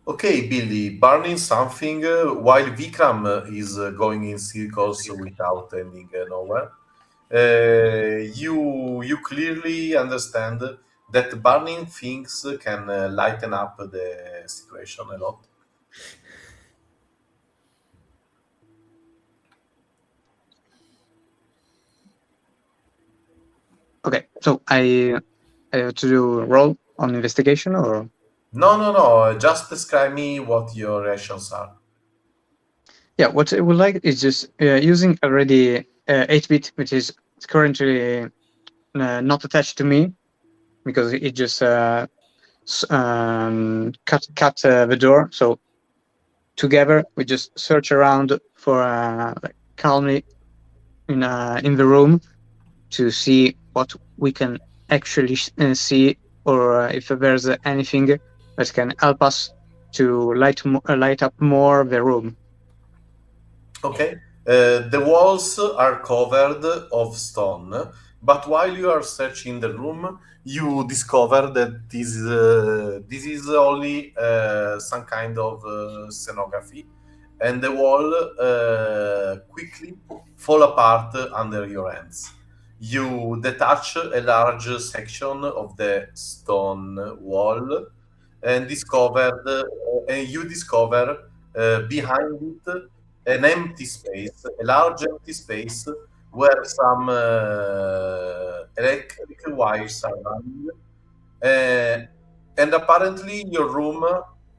Okay, Billy, burning something while Vikram is going in circles without ending nowhere. You clearly understand that burning things can lighten up the situation a lot. Okay, so I have to do a roll on investigation, or No. Just describe me what your reactions are. yeah, what I would like is just using already 8-bit, which is currently not attached to me because it just cut the door. So together we just search around for like calmly in the room to see what we can actually see, or if there's anything that can help us to light up more the room. Okay. The walls are covered of stone, but while you are searching the room, you discover that this is only some kind of scenography, and the wall quickly fall apart under your hands. You detach a large section of the stone wall and you discover behind it an empty space, a large empty space where some electric wires are running, uh, and apparently your room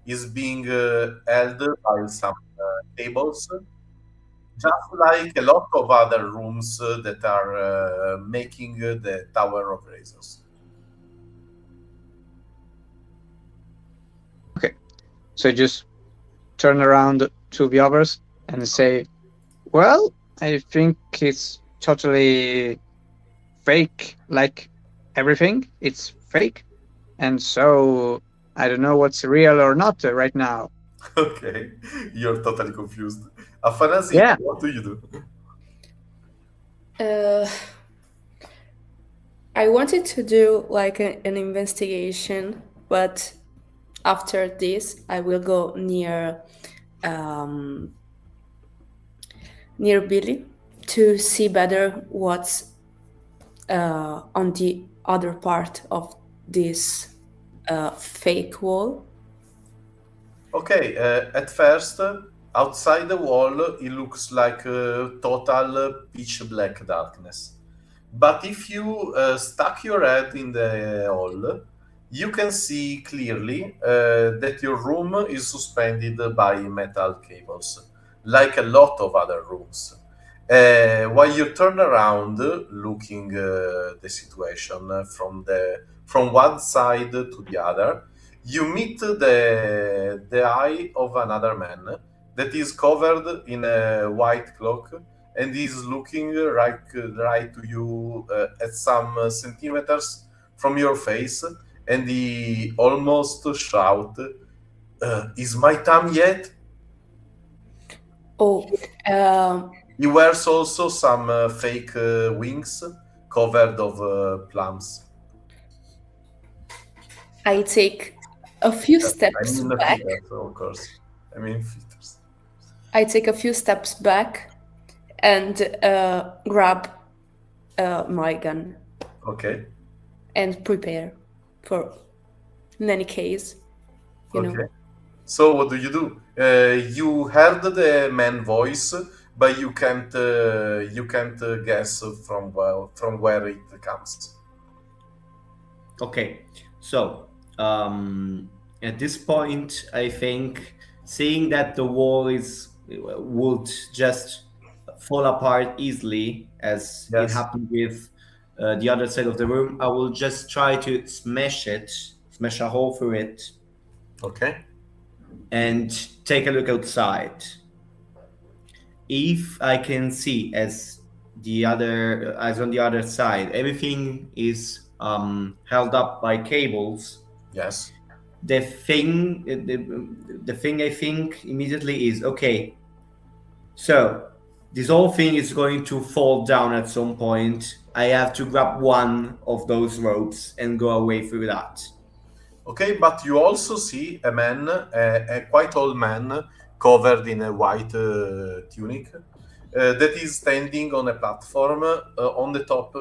is being held by some cables, just like a lot of other rooms that are making the Tower of Razors. Okay, so just turn around to the others and say, well, I think it's totally fake, like everything. It's fake. And so I don't know what's real or not right now. Okay, you're totally confused. Afanasi, Yeah. what do you do? I wanted to do like an investigation, but after this, I will go near Billy to see better what's on the other part of this fake wall. Okay, at first, outside the wall, it looks like total pitch black darkness. But if you stuck your head in the hole, you can see clearly that your room is suspended by metal cables, like a lot of other rooms. While you turn around, looking the situation from one side to the other, you meet the eye of another man that is covered in a white cloak and is looking right to you at some centimeters from your face, and he almost shout, "Is my time yet?" Oh, He wears also some fake wings covered of plums. I take a few I steps mean, the back. feathers, of course. I mean, feathers. I take a few steps back and grab my gun Okay. and prepare for in any case, you know. Okay. So what do? You heard the man voice, but you can't guess from where it comes. Okay, so at this point, I think seeing that the wall would just fall apart easily, as it Yes. happened with the other side of the room, I will just try to smash a hole through it, Okay. and take a look outside. If I can see as on the other side, everything is held up by cables. Yes. The thing I think immediately is, okay, so this whole thing is going to fall down at some point. I have to grab one of those ropes and go away through that. Okay, but you also see a man, a quite old man, covered in a white tunic, that is standing on a platform on the top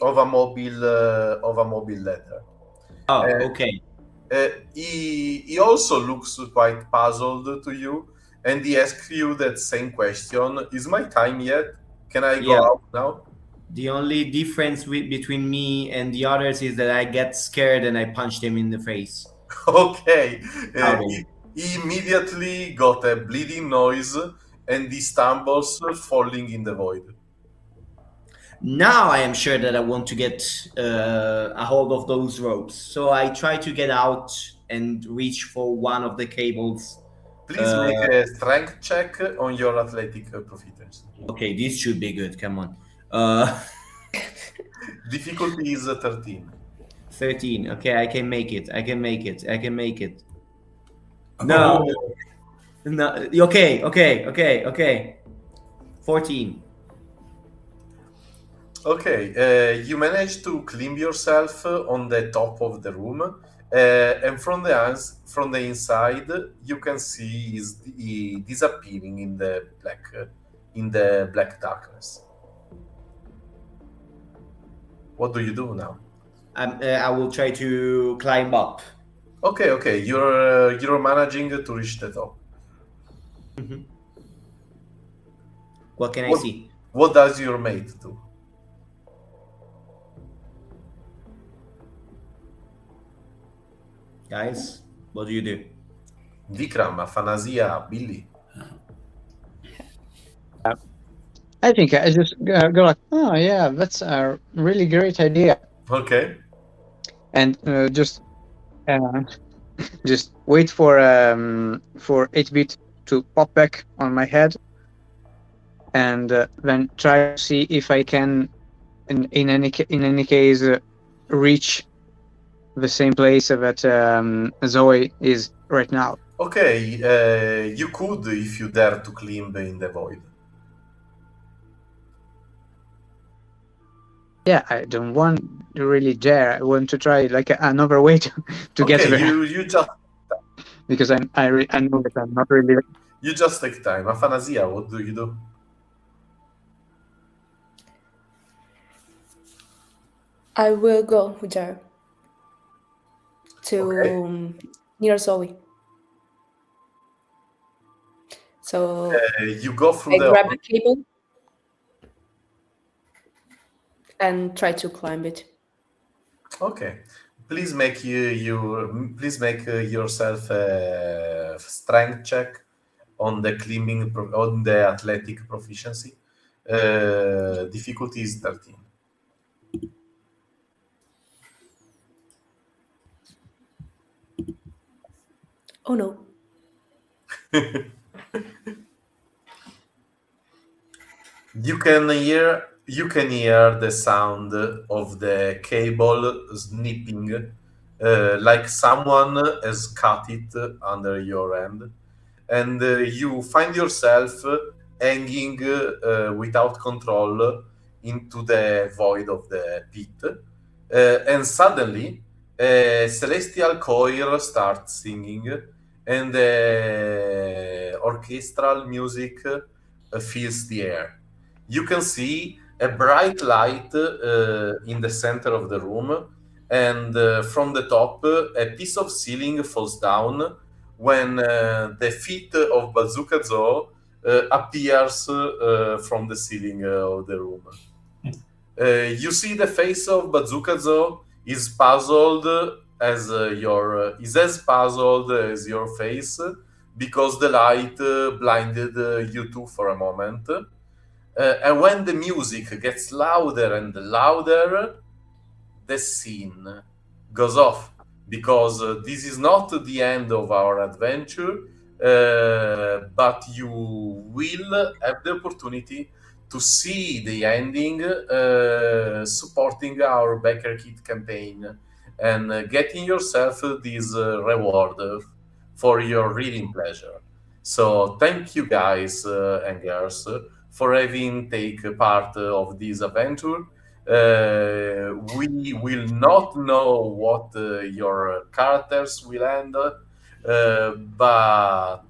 of a mobile ladder. Oh, Uh, okay. he also looks quite puzzled to you, and he asks you that same question: "Is my time yet? Can I go Yeah. out now?" The only difference between me and the others is that I get scared and I punch them in the face. Okay. Shouting. He immediately got a bleeding noise and he stumbles, falling in the void. Now I am sure that I want to get a hold of those ropes. So I try to get out and reach for one of the cables. Please make a strength check on your athletic proficiency. Okay, this should be good. Come on. Difficulty is 13. 13. Okay, I can make it. I can make it. I can make it. No. Oh, No. Okay. Okay. Okay. Okay. 14. Okay, you manage to climb yourself on the top of the room, and from the inside, you can see he disappearing in the black darkness. What do you do now? I will try to climb up. Okay, you're managing to reach the top. What can I see? What does your mate do? Guys, what do you do? Vikram, Afanasia, Billy. I think I just go like, oh yeah, that's a really great idea, Okay. and just wait for 8-bit to pop back on my head, and then try to see if I can, in any case, reach the same place that Zoe is right now. Okay, you could if you dare to climb in the void. Yeah, I don't want to really dare. I want to try like another way to get Okay, there, you just because I know that I'm not really. you just take time. Afanasia, what do you do? I will go there to Okay. near Zoe. So You go I through the grab a cable and try to climb it. Okay. Please make yourself a strength check on the on the athletic proficiency. Difficulty is 13. Oh no. You can hear the sound of the cable snipping, like someone has cut it under your hand, and you find yourself hanging without control into the void of the pit, and suddenly a celestial choir starts singing, and the orchestral music fills the air. You can see a bright light in the center of the room, and from the top, a piece of ceiling falls down when the feet of Bazooka Joe appears from the ceiling of the room. You see the face of Bazooka Joe is puzzled is as puzzled as your face, because the light blinded you two for a moment. And when the music gets louder and louder, the scene goes off, because this is not the end of our adventure, but you will have the opportunity to see the ending, supporting our Baker Kit campaign and getting yourself this reward for your reading pleasure. So thank you guys and girls for having take part of this adventure. We will not know what your characters will end, but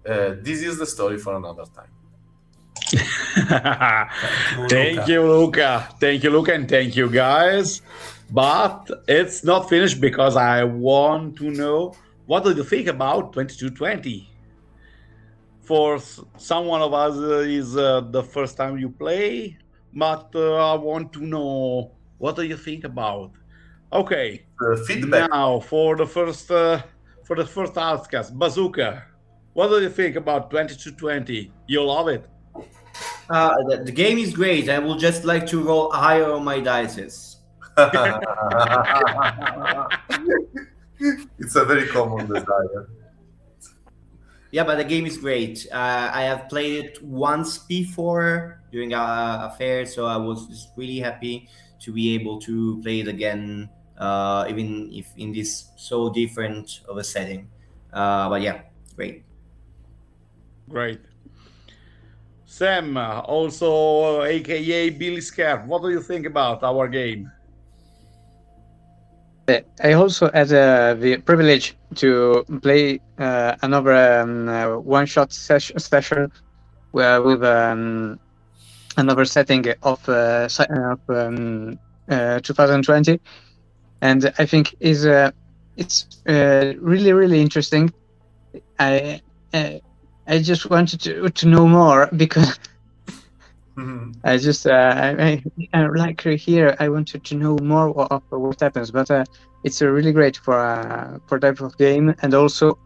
this is the story for another time. Thank you, Luca. Thank you, Luca, and thank you, guys. But it's not finished because I want to know what do you think about 2220? For someone of us is the first time you play, but I want to know what do you think about. Okay, Feedback. now for the first outcast, Bazooka. What do you think about 2220? You love it? The game is great. I would just like to roll higher on my dices. It's a very common desire. Yeah, but the game is great. I have played it once before during a fair, so I was just really happy to be able to play it again, even if in this so different of a setting. But yeah, great. Great. Sam, also aka Billy Scarf, what do you think about our game? I also had the privilege to play another one-shot session with another setting of 2020, and I think it's really interesting. I just wanted to know more because I just I like here. I wanted to know more of what happens, but it's really great for type of game, and also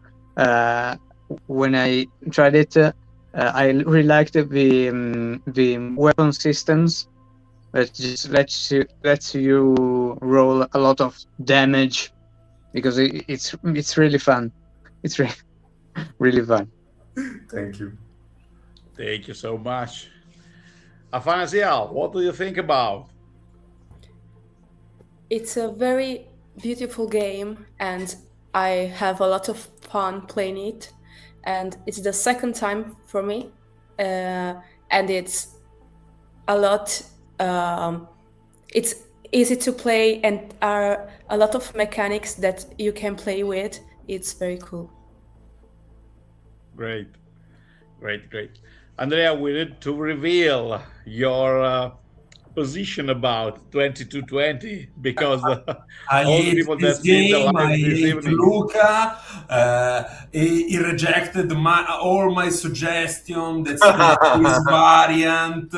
when I tried it, I really liked the weapon systems that just lets you roll a lot of damage because it's really fun. It's really fun. Thank you. Thank you so much. Afanasia, what do you think about? It's a very beautiful game, and I have a lot of fun playing it. And it's the second time for me, and it's a lot. It's easy to play, and are a lot of mechanics that you can play with. It's very cool. Great, great. Andrea, we need to reveal your position about 2220 because I all the hate people this that see the game. live I this hate evening. Luca. He rejected all my suggestions. That's his variant.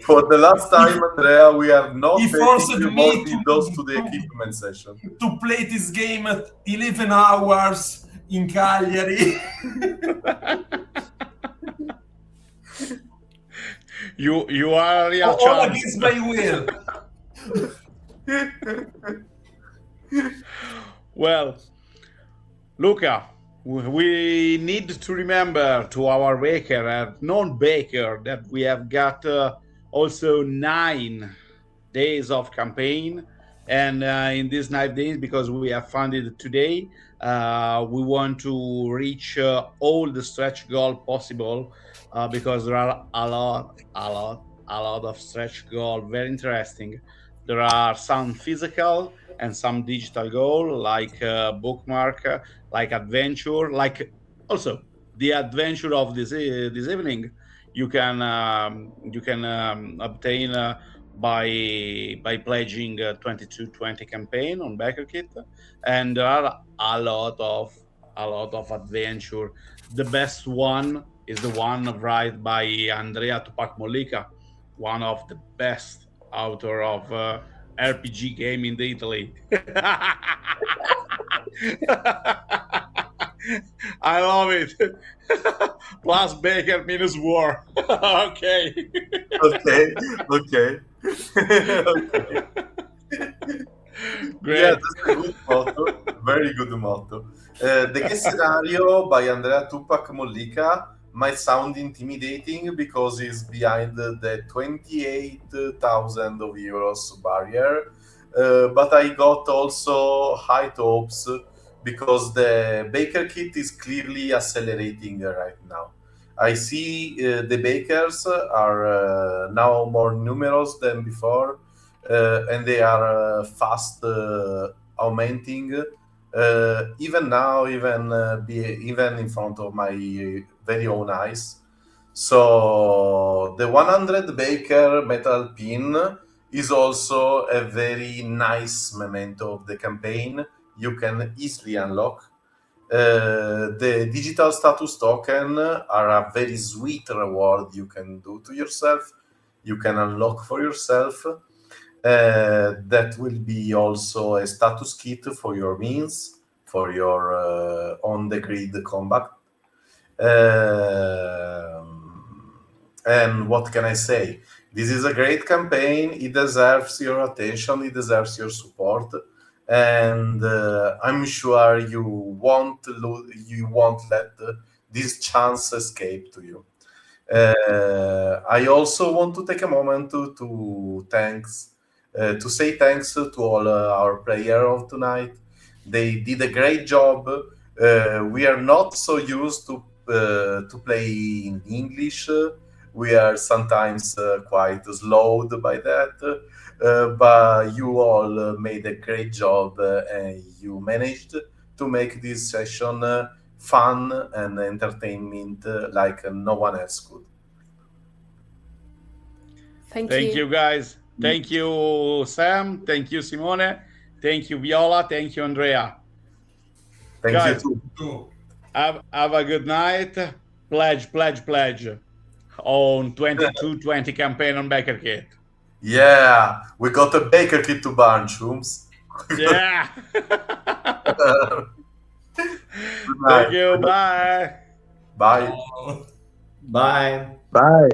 For the last time, Andrea, we are not He forced taking me more those to the equipment session. to play this game at 11 hours in Cagliari. You are a real All champ. against my will. Well, Luca, we need to remember to our baker and non-baker that we have got also 9 days of campaign, and in these 9 days, because we have funded today, we want to reach all the stretch goal possible, because there are a lot of stretch goal, very interesting. There are some physical and some digital goal, like bookmark, like adventure, like also the adventure of this evening. You can obtain by pledging 2220 campaign on BackerKit, and there are a lot of adventure. The best one is the one written by Andrea Tupac Mollica, one of the best author of RPG game in the Italy. I love it. Plus Baker minus war. Okay. Okay. Great. Yeah, that's a good motto. Very good motto. The game scenario by Andrea Tupac Mollica might sound intimidating because it's behind the 28,000 euros barrier, but I got also high hopes because the Baker kit is clearly accelerating right now. I see the bakers are now more numerous than before, and they are fast augmenting. Even now, even in front of my very own eyes. So the 100 baker metal pin is also a very nice memento of the campaign. You can easily unlock. The digital status token are a very sweet reward you can do to yourself. You can unlock for yourself. That will be also a status kit for your means, for your on the grid combat. And what can I say? This is a great campaign. It deserves your attention. It deserves your support, and I'm sure you won't let this chance escape to you. I also want to take a moment to say thanks to all our players of tonight. They did a great job. We are not so used to play in English. We are sometimes quite slowed by that, but you all made a great job, and you managed to make this session fun and entertainment like no one else could. Thank Thank you. you, guys. Thank you, Sam. Thank you, Simone. Thank you, Viola. Thank you, Andrea. Thank Guys, you too. Too. have a good night. Pledge, pledge, pledge on 2220 campaign on Baker Kit. Yeah, we got a baker kit to burn, Shooms. Yeah. Good Thank night. you. Bye. Bye. Oh. Bye. Bye.